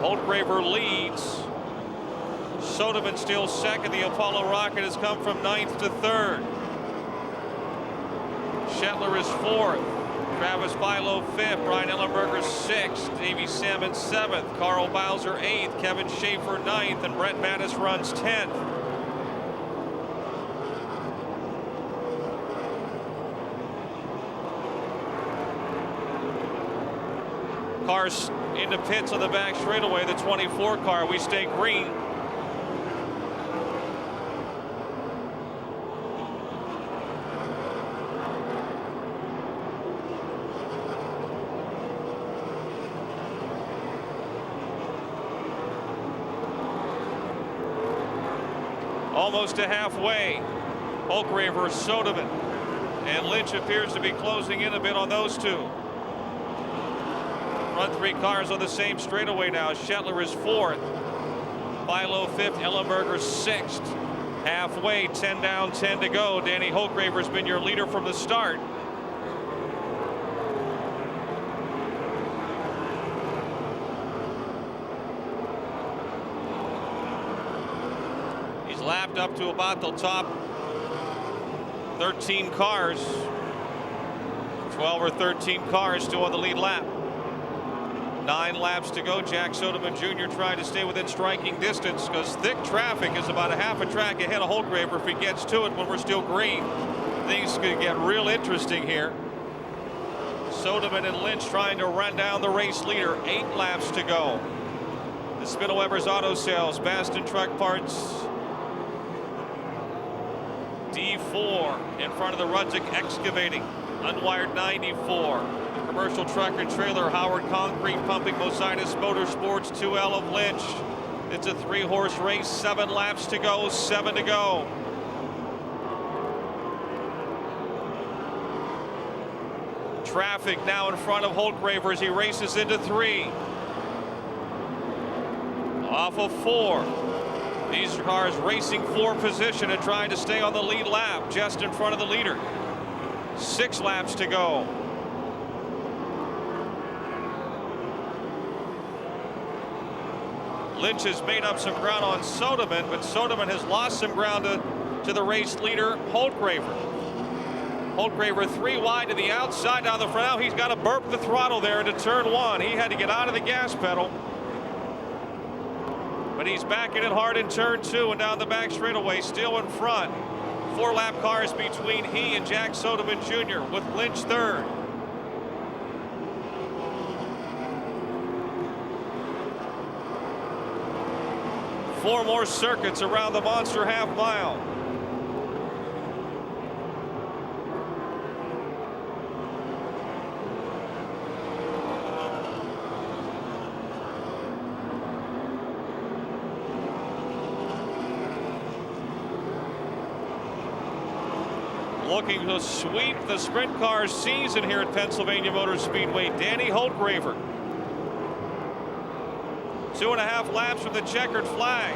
Holtgraver leads. Soderman still second. The Apollo Rocket has come from 9th to 3rd. Shetler is 4th. Travis Bilo 5th, Brian Ellenberger 6th, Davey Salmon 7th, Carl Bowser 8th, Kevin Schaefer 9th, and Brett Mattis runs 10th. Cars into pits on the back straightaway, the 24 car, we stay green. Almost to halfway. Holgraver, Soderman, and Lynch appears to be closing in a bit on those two. Front 3 cars on the same straightaway now. Shetler is 4th. Bilo 5th, Ellenberger 6th. Halfway, 10 down, 10 to go. Danny Holgraver's been your leader from the start. Lapped up to about the top 13 cars. 12 or 13 cars still on the lead lap. 9 laps to go. Jack Soderman Jr. trying to stay within striking distance because thick traffic is about a half a track ahead of Holgraver if he gets to it when we're still green. Things could get real interesting here. Soderman and Lynch trying to run down the race leader. 8 laps to go. The Spinowebers Auto Sales, Baston Truck Parts, D4 in front of the Rudzik Excavating, Unwired 94, Commercial Truck and Trailer, Howard Concrete Pumping, Mositis Motorsports, 2L of Lynch. It's a 3-horse race, 7 laps to go, 7 to go. Traffic now in front of Holtgraver as he races into 3. Off of 4. These cars racing for position and trying to stay on the lead lap, just in front of the leader. 6 laps to go. Lynch has made up some ground on Soderman, but Soderman has lost some ground to the race leader, Holtgraver. Holtgraver 3 wide to the outside, down the front. Now he's got to burp the throttle there into turn 1. He had to get out of the gas pedal. But he's backing it hard in turn 2 and down the back straightaway, still in front. 4 lap cars between he and Jack Soderman Jr. with Lynch 3rd. Four more circuits around the Monster Half Mile. Looking to sweep the sprint car season here at Pennsylvania Motor Speedway, Danny Holtgraver. 2.5 laps from the checkered flag.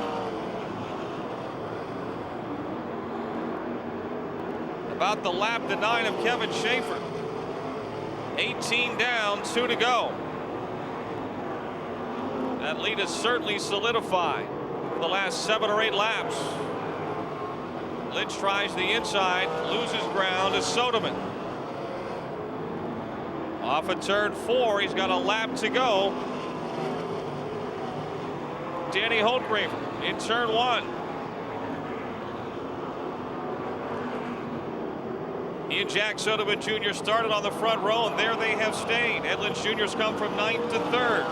About the lap to 9 of Kevin Schaefer. 18 down, 2 to go. That lead is certainly solidified for the last 7 or 8 laps. Lynch tries the inside, loses ground to Soderman. Off of turn 4, he's got a lap to go. Danny Holtgraver in turn 1. He and Jack Soderman Jr. started on the front row, and there they have stayed. Ed Lynch Jr.'s come from 9th to 3rd.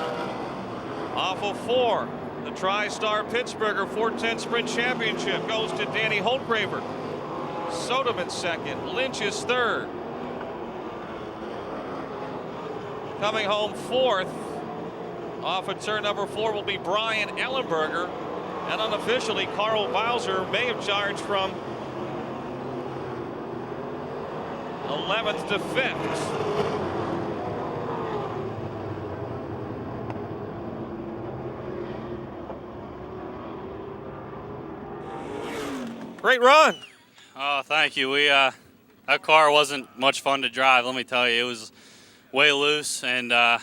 Off of 4. The Tristar Pittsburgher 410 Sprint Championship goes to Danny Holtgraver. Soderman second. Lynch is third. Coming home fourth off of turn number 4 will be Brian Ellenberger. And unofficially, Carl Bowser may have charged from 11th to 5th. Great run. Oh, thank you. That car wasn't much fun to drive, let me tell you. It was way loose, and I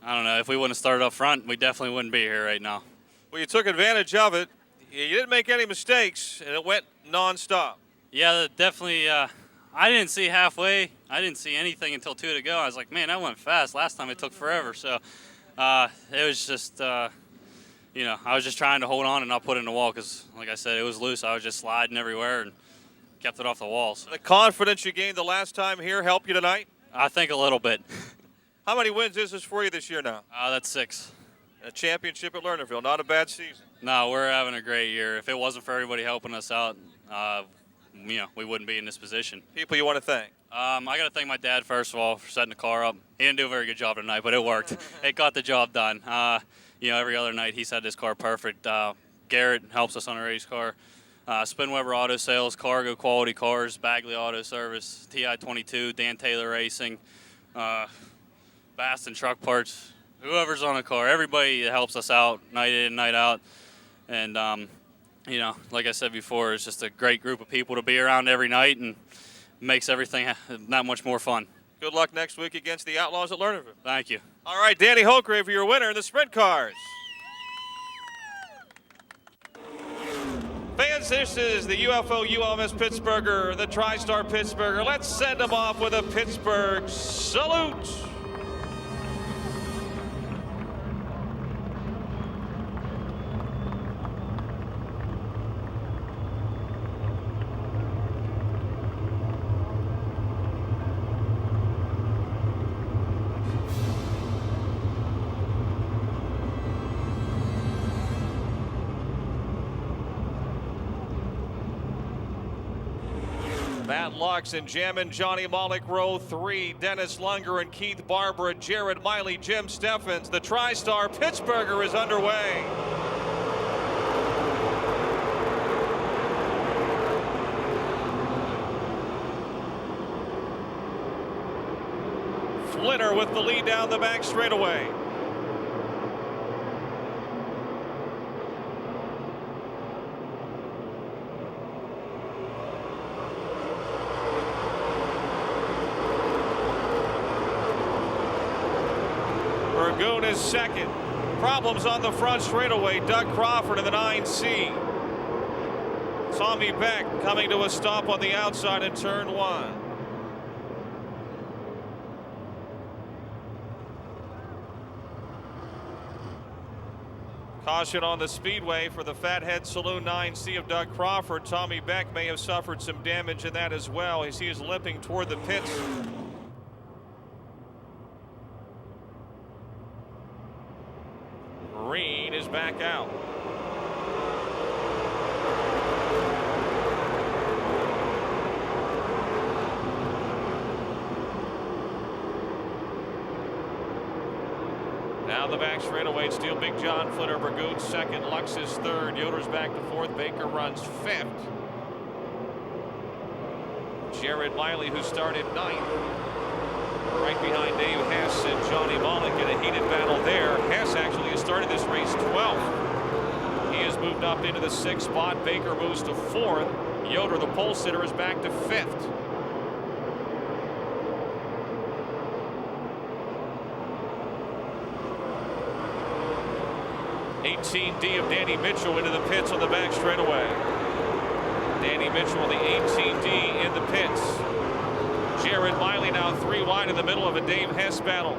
don't know, if we wouldn't have started up front, we definitely wouldn't be here right now. Well, you took advantage of it. You didn't make any mistakes, and it went nonstop. Yeah, definitely. I didn't see halfway. I didn't see anything until 2 to go. I was like, man, that went fast. Last time it took forever. So it was just, you know, I was just trying to hold on and not put it in the wall because, like I said, it was loose. I was just sliding everywhere and kept it off the walls. The confidence you gained the last time here helped you tonight? I think a little bit. How many wins is this for you this year now? That's 6. A championship at Lernerville, not a bad season. No, we're having a great year. If it wasn't for everybody helping us out, you know, we wouldn't be in this position. People you want to thank? I got to thank my dad, first of all, for setting the car up. He didn't do a very good job tonight, but it worked. It got the job done. You know, every other night he's had this car perfect. Garrett helps us on a race car. Spinweber Auto Sales, Cargo Quality Cars, Bagley Auto Service, TI-22, Dan Taylor Racing, Baston Truck Parts, whoever's on a car, everybody helps us out night in, night out. And, you know, like I said before, it's just a great group of people to be around every night and makes everything that much more fun. Good luck next week against the Outlaws at Lernerville. Thank you. All right, Danny Holgrave, your winner in the sprint cars. Fans, this is the UFO ULMS Pittsburgher, the Tristar Pittsburgher. Let's send them off with a Pittsburgh salute. Matt Lux and Jammin' Johnny Malik, row 3. Dennis Lunger and Keith Barber, Jared Miley, Jim Steffens. The Tristar Pittsburgher is underway. Flinner with the lead down the back straightaway. Burgoon is second. Problems on the front straightaway. Doug Crawford in the 9C. Tommy Beck coming to a stop on the outside in turn 1. Caution on the Speedway for the Fathead Saloon 9C of Doug Crawford. Tommy Beck may have suffered some damage in that as well as he is limping toward the pits. Green is back out. Down the back straightaway, Steel Big John Flinner, Burgoon second, Lux is third, Yoder's back to fourth, Baker runs fifth. Jared Miley, who started ninth, right behind Dave Hess and Johnny Malik in a heated battle there. Hess actually has started this race 12th. He has moved up into the 6th spot. Baker moves to 4th. Yoder, the pole sitter, is back to 5th. D of Danny Mitchell into the pits on the back straightaway. Danny Mitchell, the 18D in the pits. Jared Miley now 3 wide in the middle of a Dave Hess battle.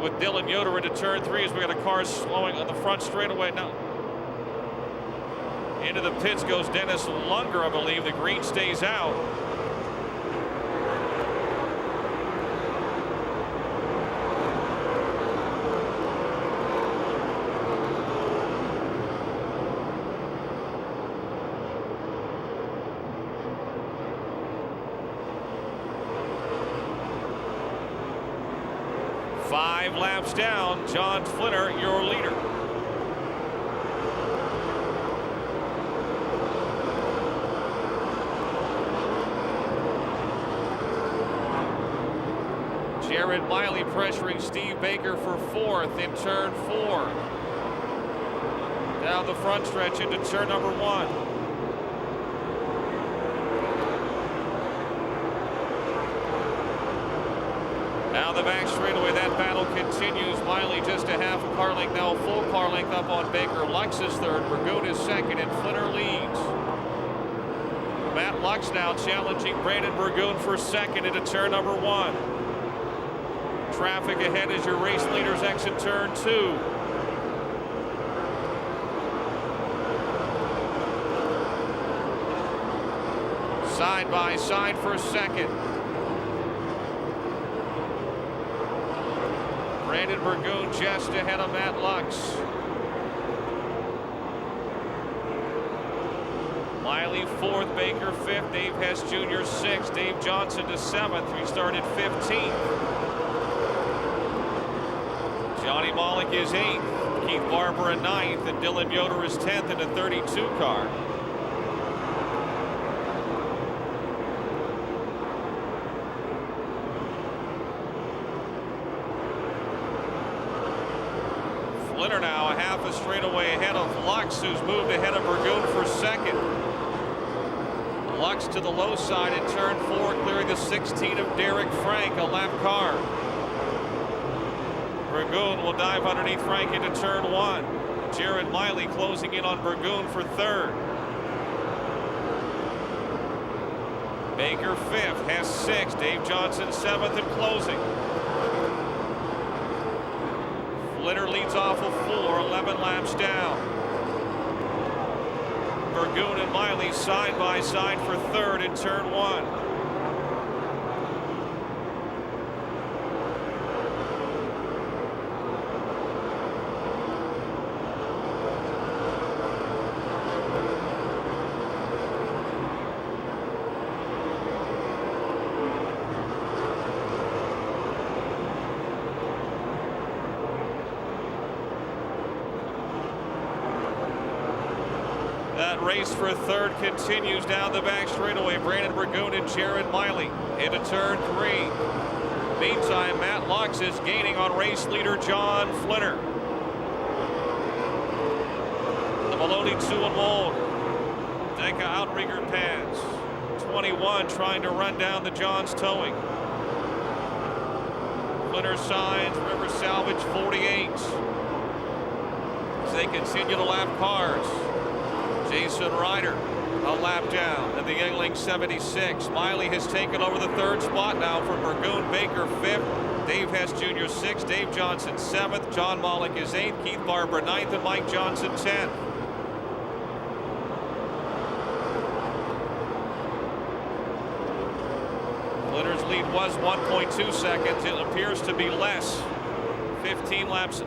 With Dylan Yoder into turn 3 as we got a car slowing on the front straightaway now. Into the pits goes Dennis Lunger, I believe. The green stays out. 5 laps down, John Flinner, your leader. Red Miley pressuring Steve Baker for 4th in turn 4. Down the front stretch into turn number 1. Now the back straightaway, that battle continues. Miley just a half a car length, now a full car length up on Baker. Lux is 3rd, Burgoon is 2nd, and Flinner leads. Matt Lux now challenging Brandon Burgoon for 2nd into turn number 1. Traffic ahead as your race leaders exit turn 2. Side by side for 2nd. Brandon Burgoon just ahead of Matt Lux. Miley 4th, Baker 5th, Dave Hess Jr. 6th, Dave Johnson to 7th. We started 15th. Johnny Malik is 8th, Keith Barber in 9th, and Dylan Yoder is 10th in the 32 car. Flinner now a half a straightaway ahead of Lux, who's moved ahead of Burgoon for 2nd. Lux to the low side in turn 4, clearing the 16 of Derek Frank, a lap car. Burgoon will dive underneath Frank into turn 1. Jared Miley closing in on Burgoon for 3rd. Baker 5th, Hess 6th, Dave Johnson 7th and closing. Flinner leads off of 4, 11 laps down. Burgoon and Miley side by side for 3rd in turn 1. That race for 3rd continues down the back straightaway. Brandon Burgoon and Jared Miley into turn 3. Meantime, Matt Lux is gaining on race leader John Flinner. The Maloney 2 and Mold. Denka outrigger pads. 21 trying to run down the Johns towing. Flinner signs, River Salvage 48. As they continue to lap cars. Jason Ryder a lap down and the Yingling 76. Miley has taken over the 3rd spot now from Burgoon. Baker 5th, Dave Hess Jr. 6th, Dave Johnson 7th, John Malik is 8th, Keith Barber 9th, and Mike Johnson 10th. Flinner's lead was 1.2 seconds. It appears to be less. 15 laps.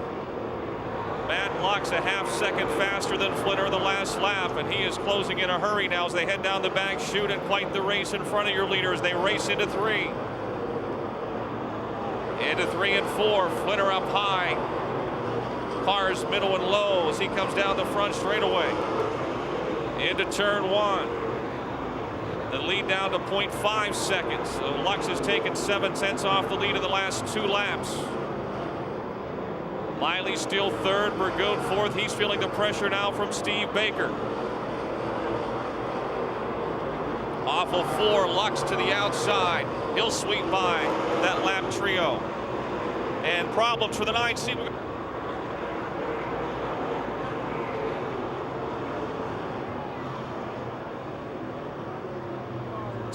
Matt Lux a half second faster than Flinner the last lap, and he is closing in a hurry now as they head down the back chute, and quite the race in front of your leaders. They race into 3. Into 3 and 4. Flinner up high. Cars middle and low as he comes down the front straightaway. Into turn 1. The lead down to 0.5 seconds. So Lux has taken 7/10 off the lead in the last 2 laps. Miley still 3rd, Burgoon 4th. He's feeling the pressure now from Steve Baker. Off of 4, Lux to the outside. He'll sweep by that lap trio. And problems for the 9 seed.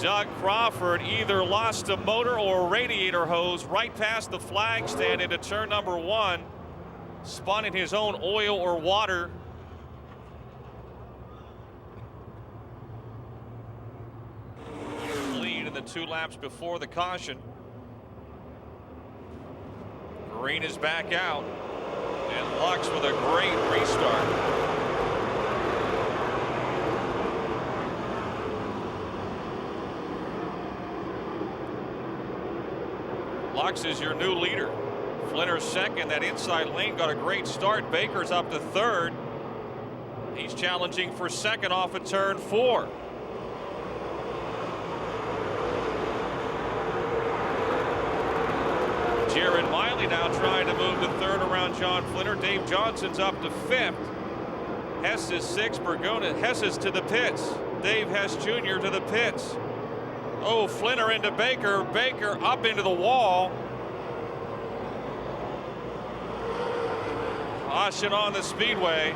Doug Crawford either lost a motor or radiator hose right past the flag stand into turn number 1. Spun in his own oil or water. Lead in the 2 laps before the caution. Green is back out. And Lux with a great restart. Lux is your new leader. Flinner second. That inside lane got a great start. Baker's up to third. He's challenging for second off of turn 4. Red Miley now trying to move to third around John Flinner. Dave Johnson's up to 5th. Hess is 6th. Hess is to the pits. Dave Hess Jr. to the pits. Oh, Flinner into Baker. Baker up into the wall. Caution on the Speedway.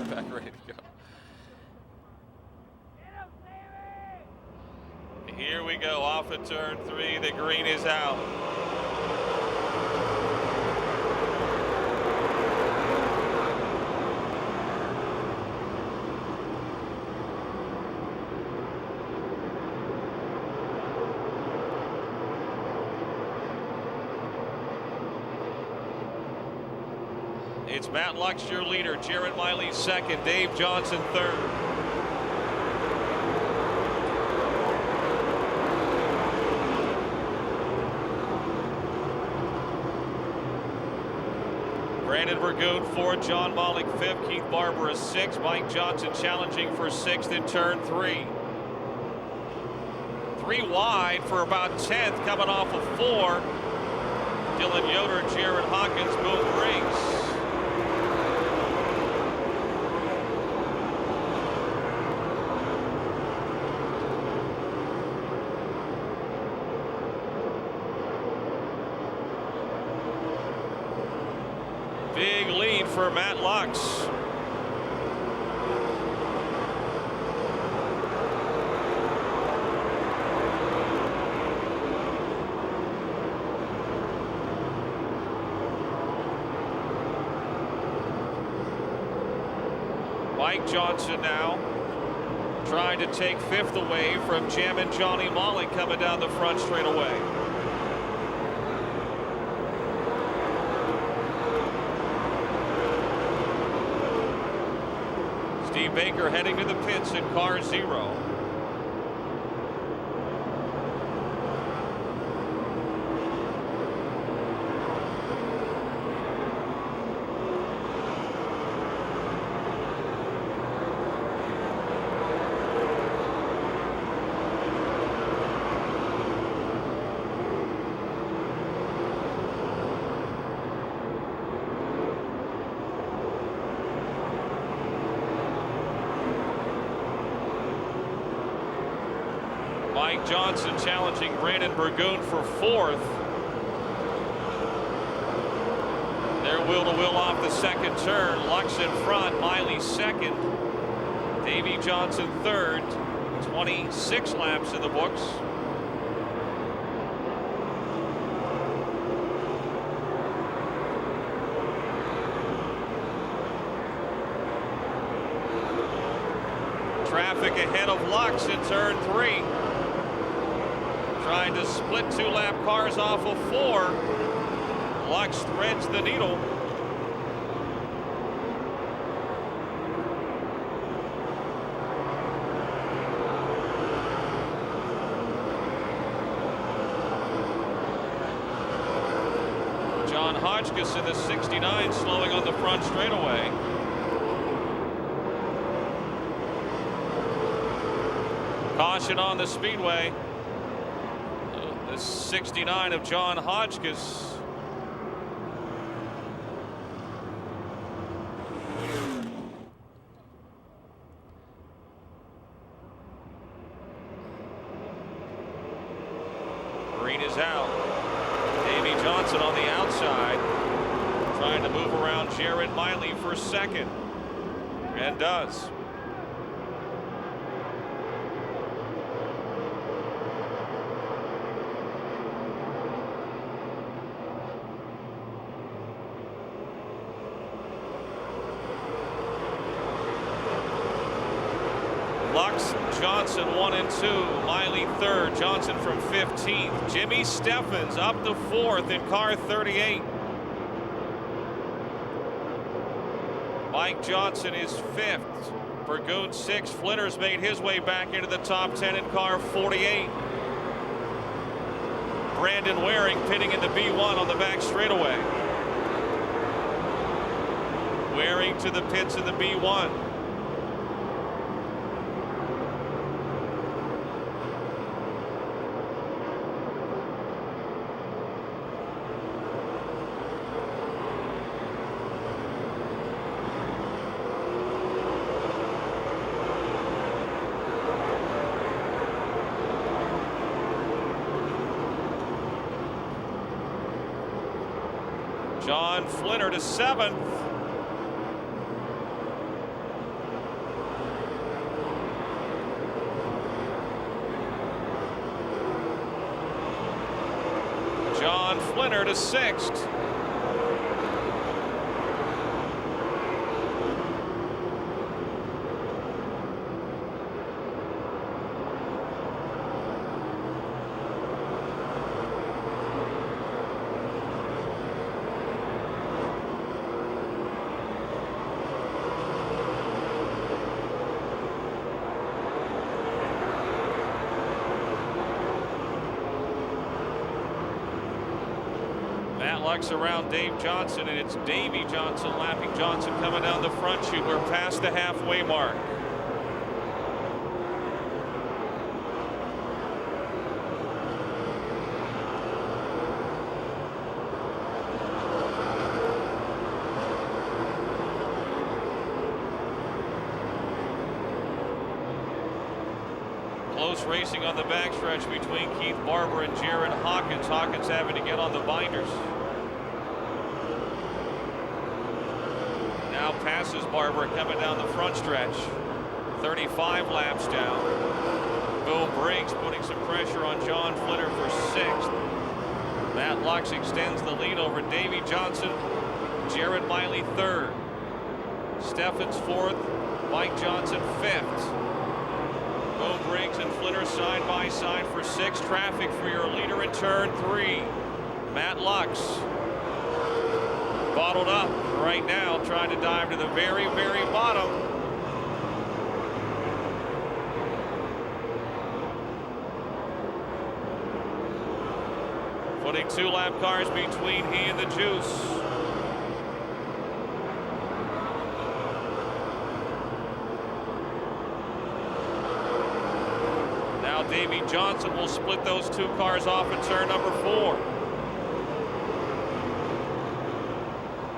Back ready to go. Here we go, off of turn 3. The green is out. It's Matt Lux, your leader. Jared Miley second. Dave Johnson third. Brandon Burgoon fourth. John Mollick fifth. Keith Barber is sixth. Mike Johnson challenging for sixth in turn 3. 3 wide for about 10th coming off of 4. Dylan Yoder, Jared Hawkins, both rings. Big lead for Matt Lux. Mike Johnson now trying to take 5th away from Jammin' Johnny Molly coming down the front straightaway. Steve Baker heading to the pits in car 0. Mike Johnson challenging Brandon Burgoon for 4th. They're wheel-to-wheel off the second turn. Lux in front, Miley second. Davey Johnson third. 26 laps in the books. Traffic ahead of Lux in turn 3. Trying to split 2-lap cars off of 4. Lux threads the needle. John Hodgkiss in the 69 slowing on the front straightaway. Caution on the Speedway. The 69 of John Hodgkiss. Green is out. Davey Johnson on the outside, trying to move around Jared Miley for second, and does. Lux, Johnson 1 and 2, Miley third, Johnson from 15th. Jimmy Steffens up to 4th in car 38. Mike Johnson is 5th. Burgoon 6th. Flinter's made his way back into the top 10 in car 48. Brandon Waring pitting in the B1 on the back straightaway. Waring to the pits in the B1. John Flinter to 7th. John Flinter to 6th. Matt Lux around Dave Johnson, and it's Davey Johnson lapping Johnson coming down the front chute. We're past the halfway mark. Close racing on the backstretch between Keith Barber and Jared Hawkins. Hawkins having to get on the binders. Now passes Barber coming down the front stretch. 35 laps down. Boom Briggs putting some pressure on John Flinter for 6th. Matt Lux extends the lead over Davey Johnson. Jared Miley 3rd. Steffens 4th. Mike Johnson 5th. Bo Briggs and Flinter side by side for 6th. Traffic for your leader in turn 3. Matt Lux bottled up right now, trying to dive to the very, very bottom. Putting 2 lap cars between he and the Juice. Davey Johnson will split those 2 cars off in turn number 4.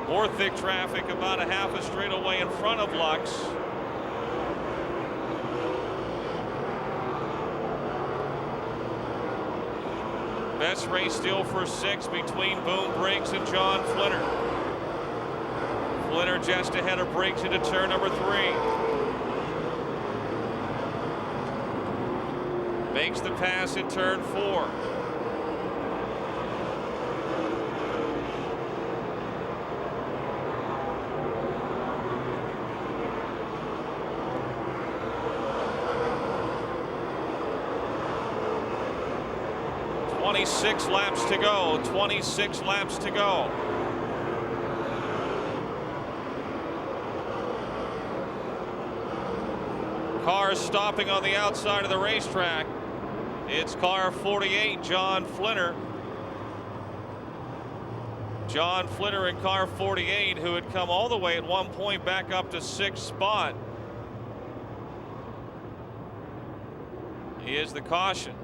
More thick traffic about a half a straightaway in front of Lux. Best race still for 6 between Boom Briggs and John Flinter. Flinter just ahead of Briggs into turn number 3. Makes the pass in turn 4. Six laps to go. 26 laps to go. Cars stopping on the outside of the racetrack. It's car 48, John Flinter. John Flinter in car 48, who had come all the way at one point back up to 6th spot. He is the caution.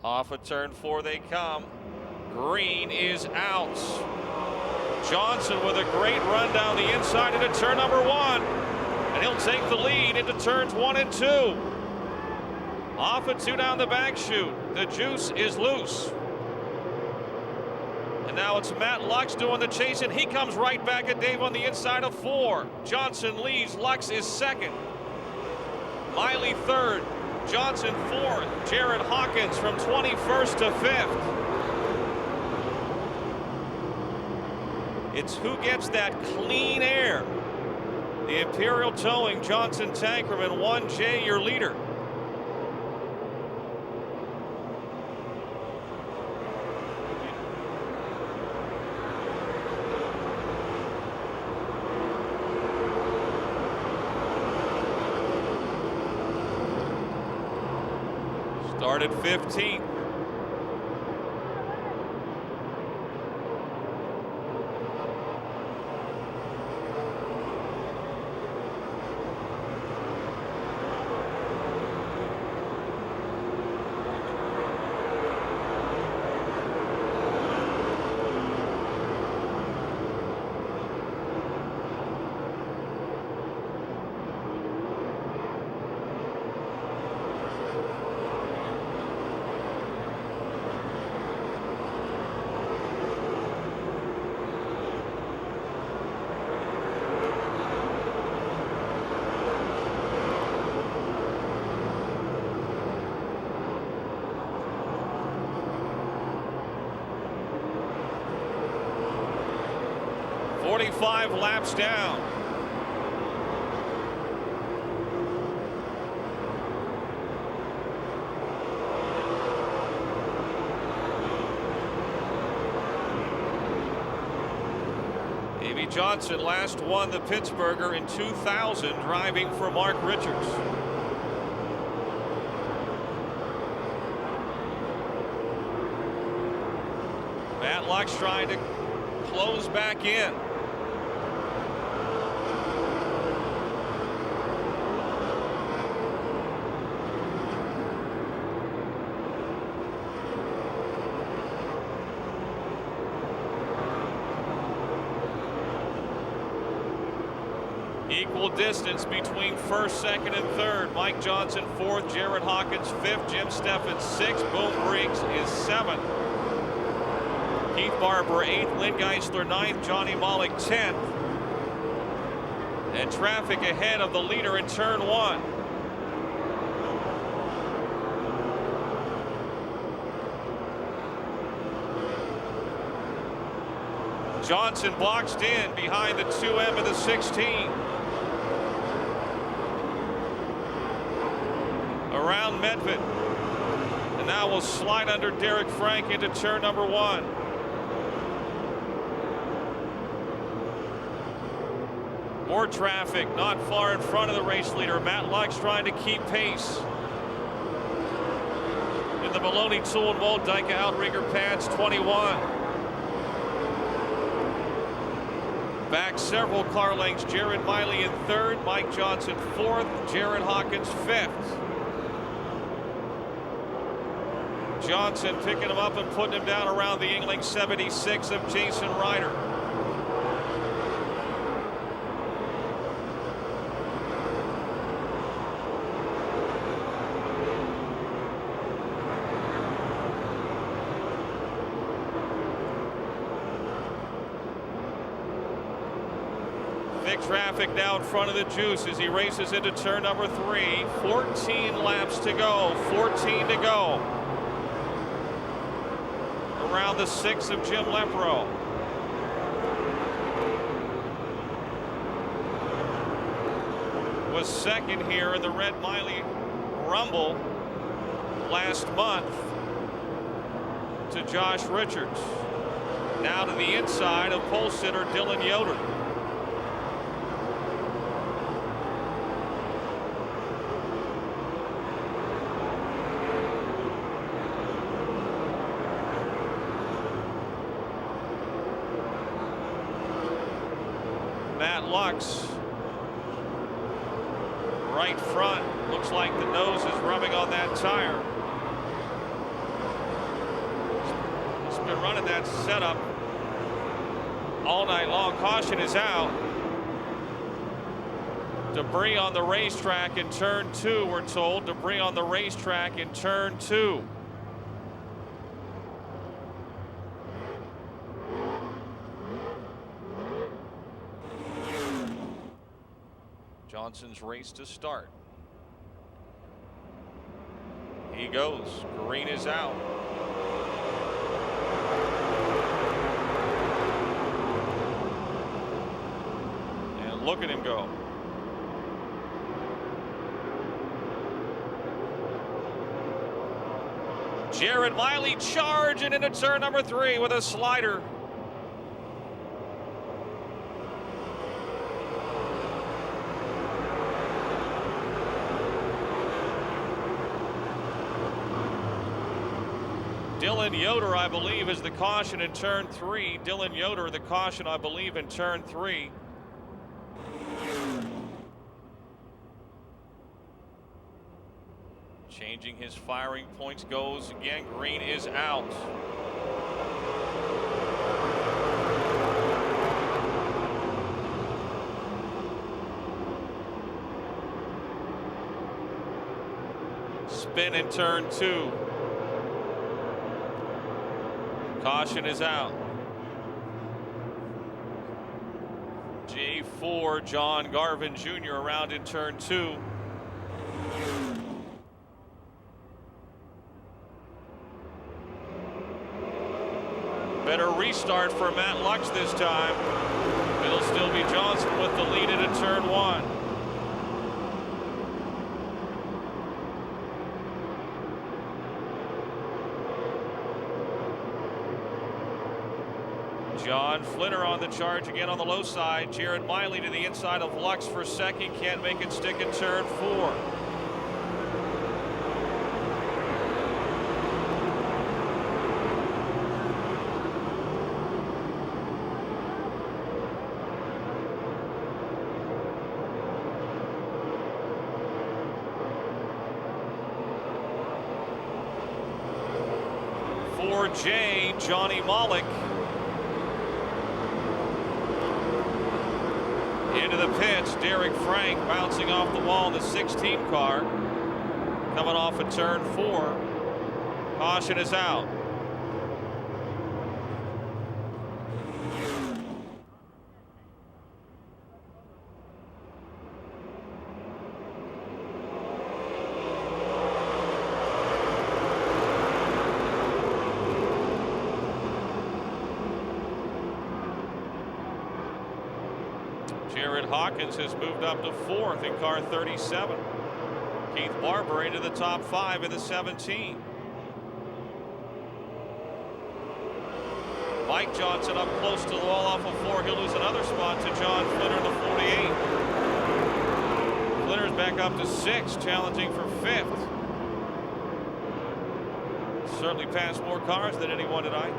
Off of turn 4 they come. Green is out. Johnson with a great run down the inside into turn number 1. And he'll take the lead into turns 1 and 2. Off of 2 down the back chute. The Juice is loose. And now it's Matt Lux doing the chase, and he comes right back at Dave on the inside of 4. Johnson leads. Lux is 2nd. Miley 3rd. Johnson 4th. Jared Hawkins from 21st to 5th. It's who gets that clean air. The Imperial Towing, Johnson Tankerman, 1J, your leader. Started 15th. Five laps down. Davey Johnson last won the Pittsburgher in 2000, driving for Mark Richards. Matt Luck's trying to close back in. Equal distance between first, second, and third. Mike Johnson fourth, Jared Hawkins fifth, Jim Steffens sixth, Boom Briggs is seventh. Keith Barber eighth, Lynn Geisler ninth, Johnny Mollick 10th. And traffic ahead of the leader in turn one. Johnson boxed in behind the 2M of the 16. Around Medved. And now will slide under Derek Frank into turn number one. More traffic not far in front of the race leader. Matt Luck's trying to keep pace. In the Maloney Tool and Mold Dyka Outrigger pads 21. Back several car lengths. Jared Miley in third, Mike Johnson fourth, Jared Hawkins fifth. Johnson picking him up and putting him down around the Yingling 76 of Jason Ryder. Thick traffic now in front of the juice as he races into turn number three. 14 laps to go, 14 to go. Around the six of Jim Lepro. Was second here in the Red Miley Rumble last month to Josh Richards. Now to the inside of pole sitter Dylan Yoder. Matt Luck's right front looks like the nose is rubbing on that tire. He's been running that setup all night long. Caution is out. Debris on the racetrack in turn two, we're told. Debris on the racetrack in turn two. Johnson's race to start. He goes. Green is out. And look at him go. Jared Miley charging into turn number three with a slider. Dylan Yoder, I believe, is the caution in turn 3. Dylan Yoder, the caution, I believe, in turn 3. Changing his firing points, goes again. Green is out. Spin in turn 2. Caution is out. J4, John Garvin Jr. around in turn 2. Better restart for Matt Lux this time. It'll still be Johnson with the lead into turn 1. John Flinner on the charge again on the low side. Jared Miley to the inside of Lux for second. Can't make it stick in turn 4. For J, Johnny Malik. Into the pits, Derek Frank bouncing off the wall in the 16 car. Coming off of turn 4. Caution is out. Jared Hawkins has moved up to 4th in car 37. Keith Barber into the top 5 in the 17. Mike Johnson up close to the wall off of 4. He'll lose another spot to John Flinner in the 48. Flinner's back up to 6, challenging for 5th. Certainly passed more cars than anyone tonight.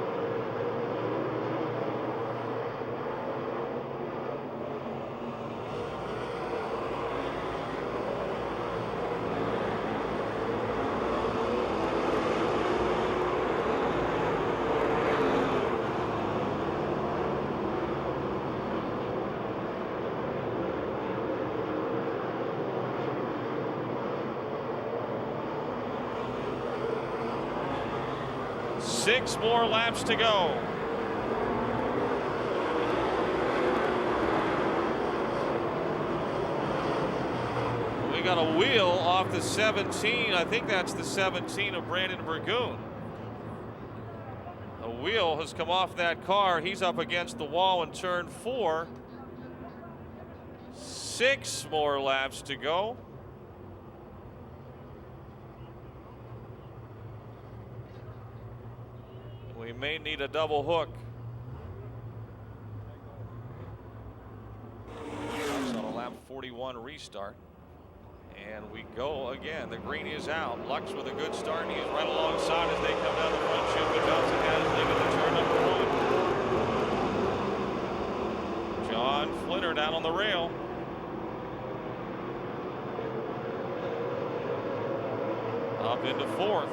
Six more laps to go. We got a wheel off the 17. I think that's the 17 of Brandon Burgoon. A wheel has come off that car. He's up against the wall in turn 4. 6 more laps to go. We may need a double hook. Lux on a lap 41 restart. And we go again. The green is out. Lux with a good start. He's right alongside as they come down the front chute, but Johnson has leaving the turn number 1. John Flinner down on the rail. Up into 4th.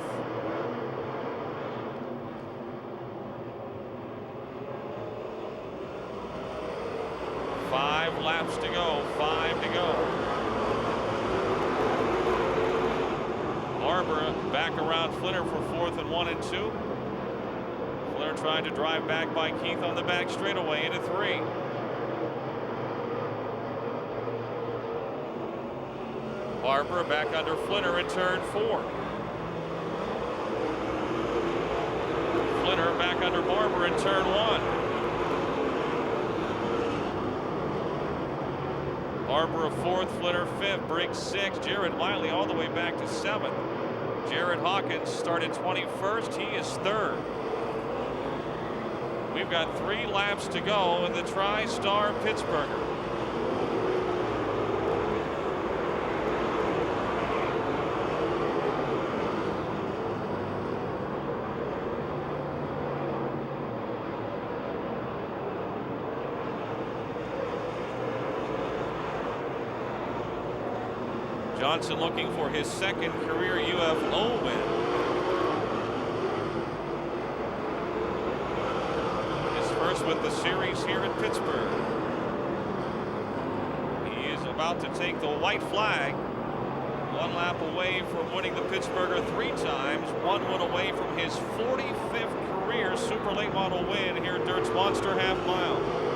5 laps to go, 5 to go. Barber back around Flinner for 4th and 1 and 2. Flinner trying to drive back by Keith on the back straightaway into 3. Barber back under Flinner in turn 4. Flinner back under Barber in turn 1. Barber of 4th, Flinner 5th, Briggs 6th, Jared Miley all the way back to 7th. Jared Hawkins started 21st, he is 3rd. We've got 3 laps to go in the Tristar Pittsburgher. Johnson looking for his second career UFO win. His first with the series here at Pittsburgh. He is about to take the white flag. 1 lap away from winning the Pittsburgher 3 times. 1 win away from his 45th career super late model win here at Dirt's Monster Half Mile.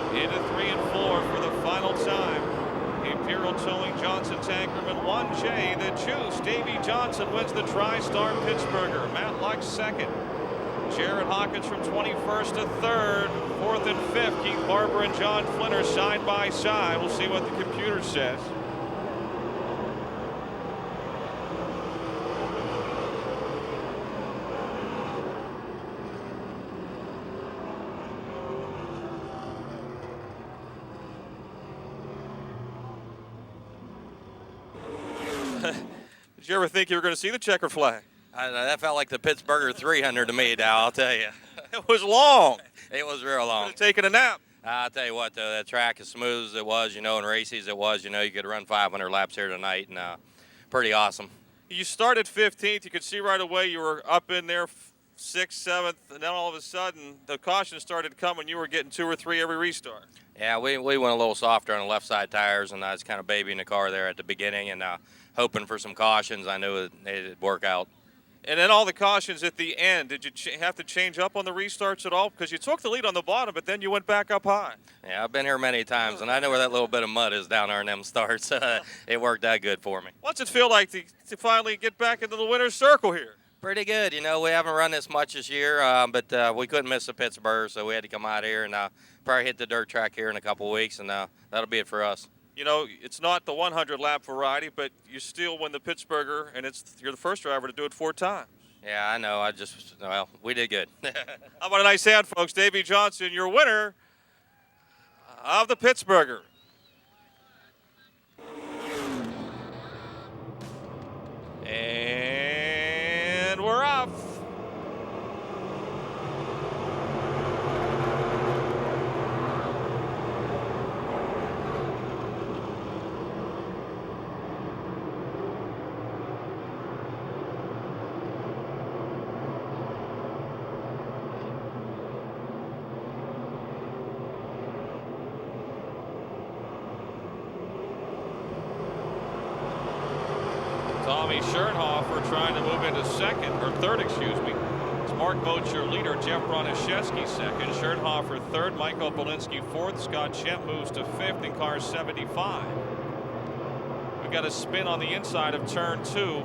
Into 3 and 4 for the final time. Imperial Towing Johnson Tankerman 1J. The Juice Davey Johnson wins the Tristar Pittsburgher. Matt Luck second. Jared Hawkins from 21st to 3rd. 4th and 5th, Keith Barber and John Flinner side by side. We'll see what the computer says. Did you ever think you were going to see the checkered flag? That felt like the Pittsburgher 300 to me, Dow, I'll tell you. It was long. It was real long. Taking a nap. I'll tell you what, though, that track as smooth as it was, and racy as it was, you could run 500 laps here tonight, and pretty awesome. You started 15th. You could see right away you were up in there 6th, 7th, and then all of a sudden the caution started coming. You were getting 2 or 3 every restart. Yeah, we went a little softer on the left side tires, and I was kind of babying the car there at the beginning and hoping for some cautions. I knew it'd work out. And then all the cautions at the end. Did you have to change up on the restarts at all? Because you took the lead on the bottom, but then you went back up high. Yeah, I've been here many times, and I know where that little bit of mud is down there in them starts. It worked that good for me. What's it feel like to finally get back into the winner's circle here? Pretty good. We haven't run this much this year, but we couldn't miss the Pittsburgh, so we had to come out here and probably hit the dirt track here in a couple weeks, and that'll be it for us. It's not the 100-lap variety, but you still win the Pittsburgher, and you're the first driver to do it 4 times. Yeah, I know. We did good. How about a nice hand, folks? Davey Johnson, your winner of the Pittsburgher. And we're off. Tommy Schernhofer trying to move into third, excuse me. It's Mark Boach, your leader. Jeff Broniszewski second. Schernhofer third. Michael Polinsky fourth. Scott Schempp moves to fifth in car 75. We got a spin on the inside of turn 2.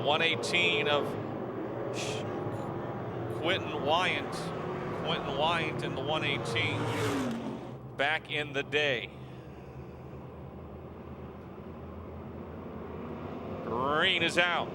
118 of Quentin Wyant. Quentin Wyant in the 118 back in the day. Green is out.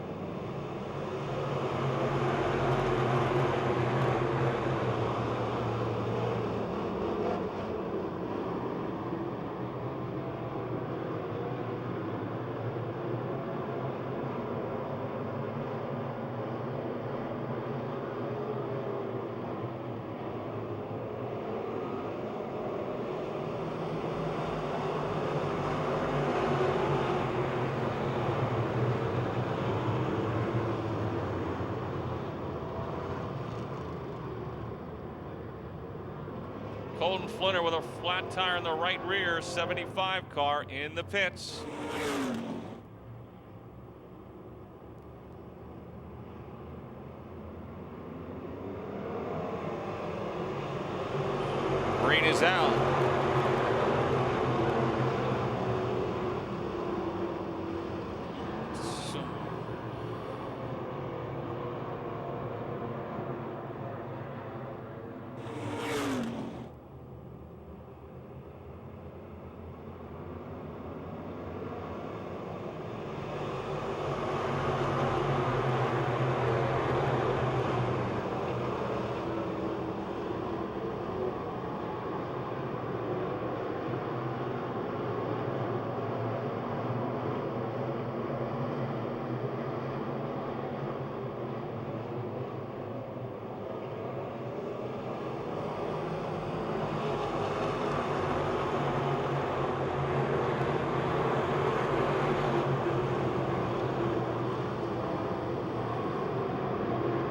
Colton Flinner with a flat tire in the right rear, 75 car in the pits. Green is out.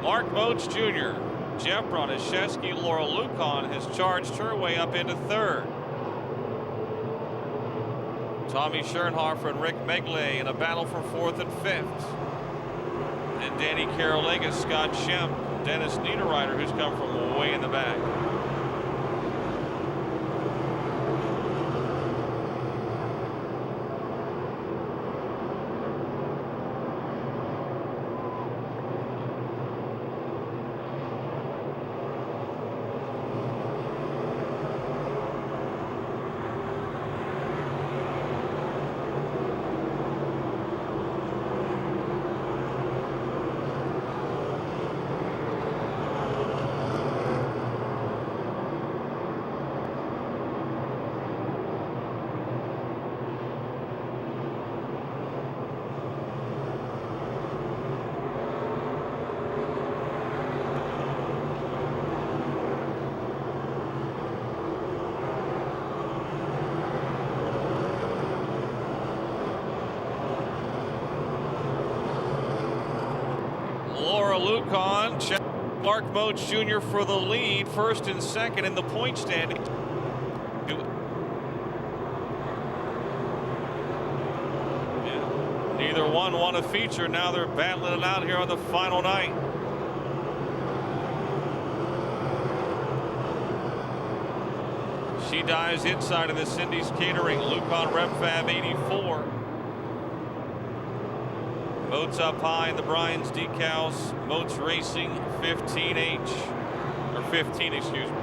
Mark Moats Jr., Jeff Bronaszewski, Laura Lukon has charged her way up into third. Tommy Schoenhofer and Rick Megley in a battle for fourth and fifth. And Danny Carolegas, Scott Schemp, Dennis Niederreiter, who's come from way in the back. Laura Lukon, Mark Moats Jr. for the lead, first and second in the point standing. Yeah. Neither one won a feature. Now they're battling it out here on the final night. She dives inside of the Cindy's Catering. Lukon RepFab 84. Moats up high in the Bryans decals. Moats Racing 15H, or 15, excuse me.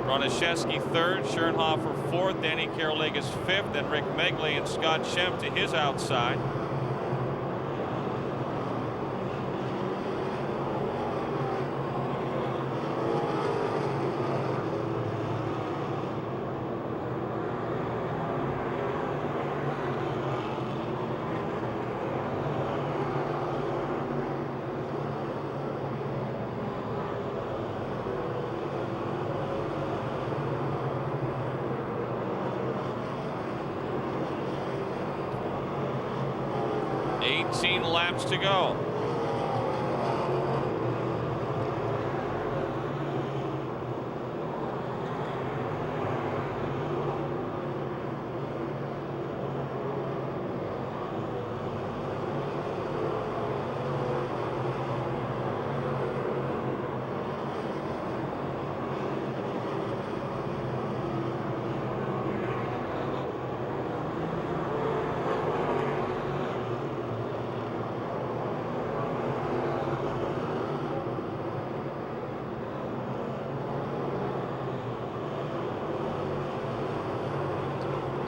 Bronaszewski third, Schoenhofer fourth, Danny Carolegas fifth, then Rick Megley and Scott Schemp to his outside. Laps to go.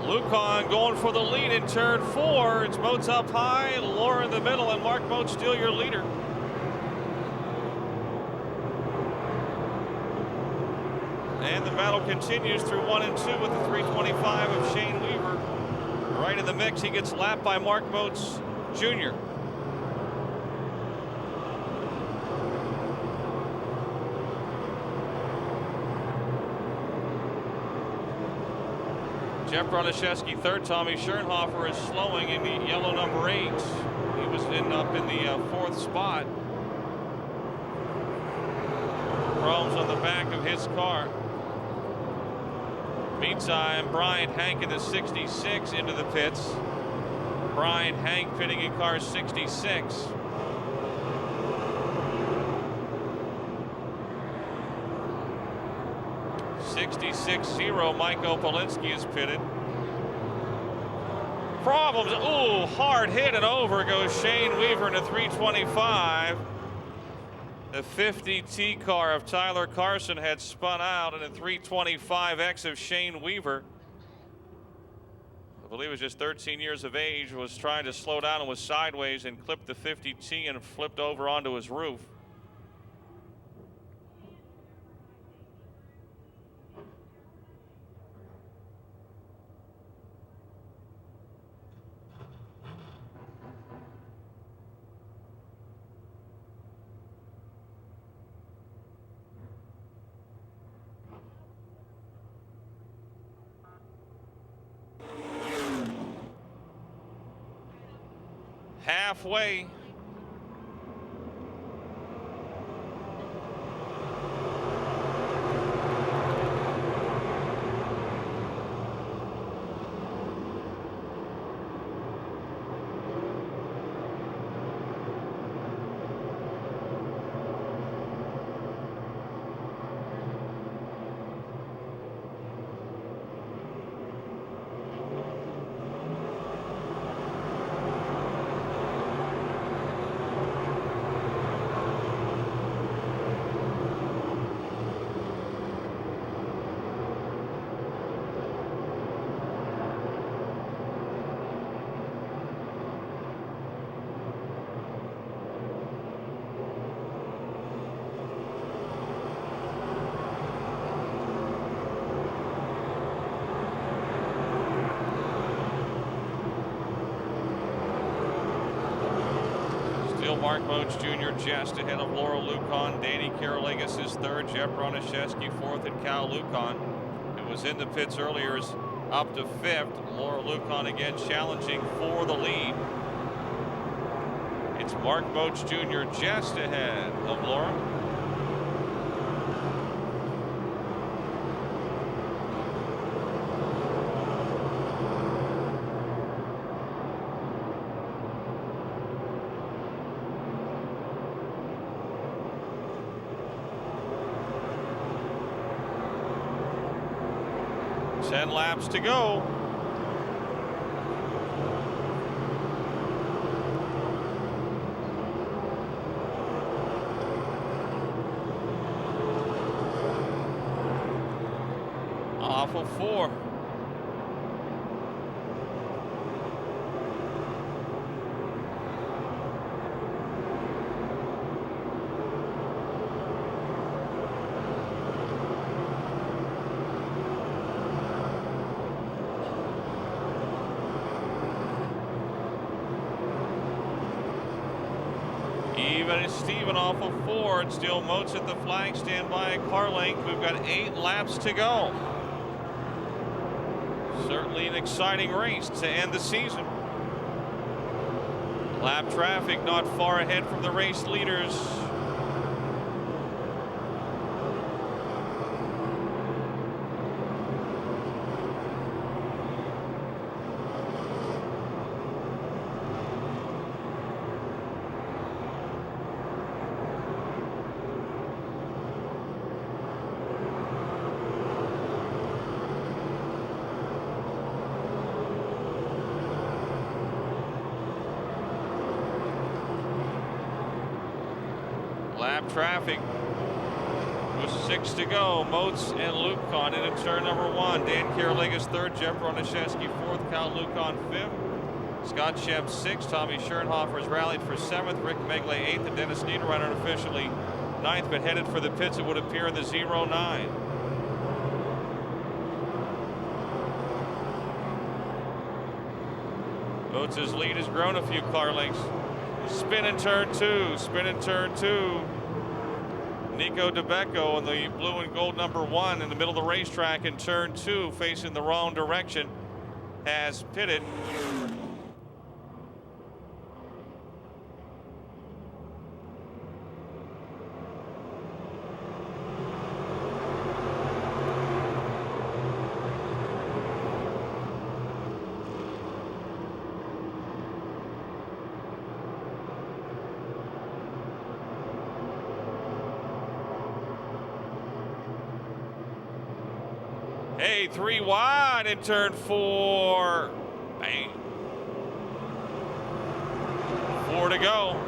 Lukon going for the lead in turn 4. It's Moats up high, Laura in the middle, and Mark Moats still your leader. And the battle continues through 1 and 2 with the 325 of Shane Weaver. Right in the mix, he gets lapped by Mark Moats Jr. Jeff Bronaszewski third. Tommy Schoenhofer is slowing in the yellow number 8. He was up in the 4th spot. Problems on the back of his car. Meantime, Brian Hank in the 66 into the pits. Brian Hank pitting in car 66. .660 Mike Opolinski is pitted. Problems. Ooh, hard hit and over goes Shane Weaver in a 325. The 50T car of Tyler Carson had spun out, and a 325X of Shane Weaver, I believe he was just 13 years of age, was trying to slow down and was sideways and clipped the 50T and flipped over onto his roof. Halfway Mark Moach Jr. just ahead of Laura Lucon. Danny Karolegas is third. Jeff Bronaszewski fourth, and Cal Lucon, who was in the pits earlier, is up to fifth. Laura Lucon again challenging for the lead. It's Mark Moach Jr. just ahead of Laura. Ten laps to go. Off of 4. Even Steven off of 4. It's still Moats at the flag stand by a car length. We've got 8 laps to go. Certainly an exciting race to end the season. Lap traffic not far ahead from the race leaders. Lap traffic with 6 to go. Moats and Lucon into turn number 1. Dan Karolegas third, Jeff Bronaszewski fourth, Cal Lucon fifth. Scott Shemp sixth. Tommy Schoenhofer has rallied for 7th. Rick Megley 8th, and Dennis Niederreiter officially 9th, but headed for the pits, it would appear, in the 09. Moats' lead has grown a few car lengths. Spin in turn 2, spin in turn 2. Nico DeBecco in the blue and gold number 1 in the middle of the racetrack in turn 2, facing the wrong direction, has pitted. Hey, 3 wide in turn 4. Bang. 4 to go.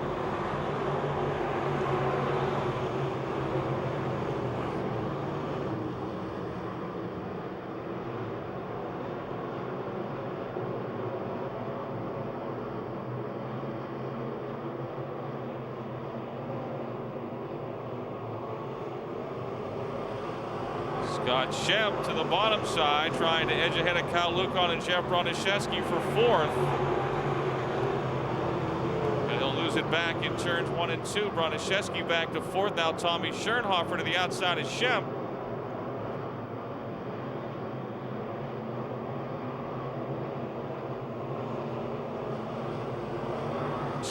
Scott Shemp to the bottom side, trying to edge ahead of Cal Lucon and Jeff Bronaszewski for 4th. And he'll lose it back in turns 1 and 2. Bronaszewski back to 4th. Now Tommy Schoenhofer to the outside of Shemp.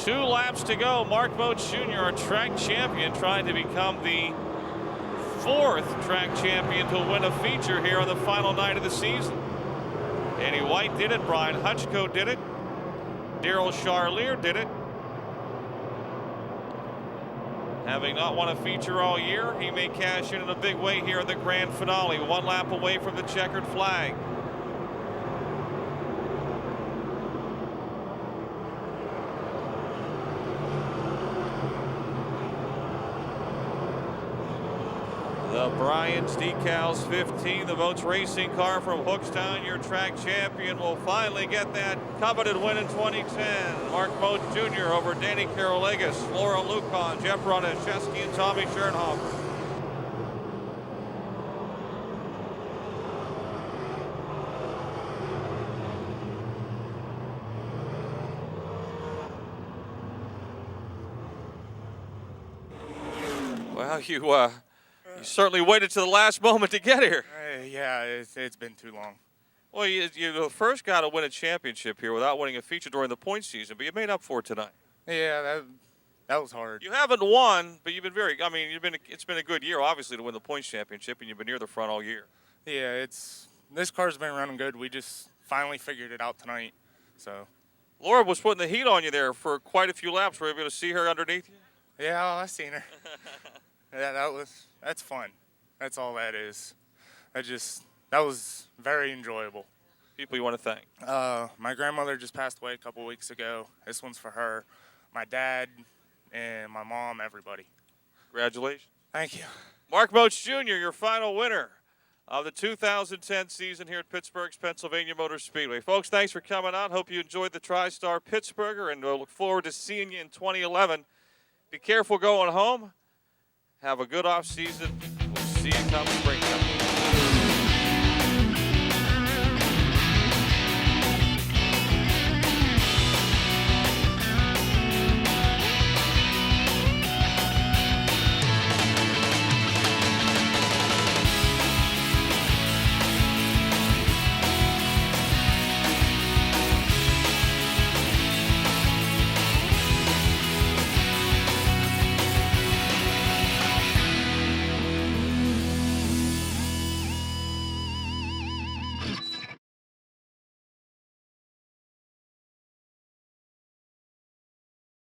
Two laps to go. Mark Moats Jr., our track champion, trying to become the 4th track champion to win a feature here on the final night of the season. Danny White did it. Brian Hutchko did it. Daryl Charlier did it. Having not won a feature all year, he may cash in a big way here in the grand finale. 1 lap away from the checkered flag. The Bryans Decals 15, the Votes Racing car from Hookstown, your track champion, will finally get that coveted win in 2010. Mark Moats Jr. over Danny Karolegas, Laura Lucon, Jeff Bronaszewski, and Tommy Schoenhofer. Well, you certainly waited to the last moment to get here. Yeah, it's been too long. Well, you're the first guy to win a championship here without winning a feature during the point season, but you made up for it tonight. Yeah, that was hard. You haven't won, but you've been it's been a good year, obviously, to win the points championship, and you've been near the front all year. Yeah, this car's been running good. We just finally figured it out tonight. So. Laura was putting the heat on you there for quite a few laps. Were you able to see her underneath you? Yeah, I seen her. Yeah, that's fun. That's all that is. That was very enjoyable. People you want to thank? My grandmother just passed away a couple weeks ago. This one's for her. My dad and my mom, everybody. Congratulations. Thank you. Mark Moats Jr., your final winner of the 2010 season here at Pittsburgh's Pennsylvania Motor Speedway. Folks, thanks for coming out. Hope you enjoyed the Tristar Pittsburgher, and we'll look forward to seeing you in 2011. Be careful going home. Have a good off season. We'll see you come springtime.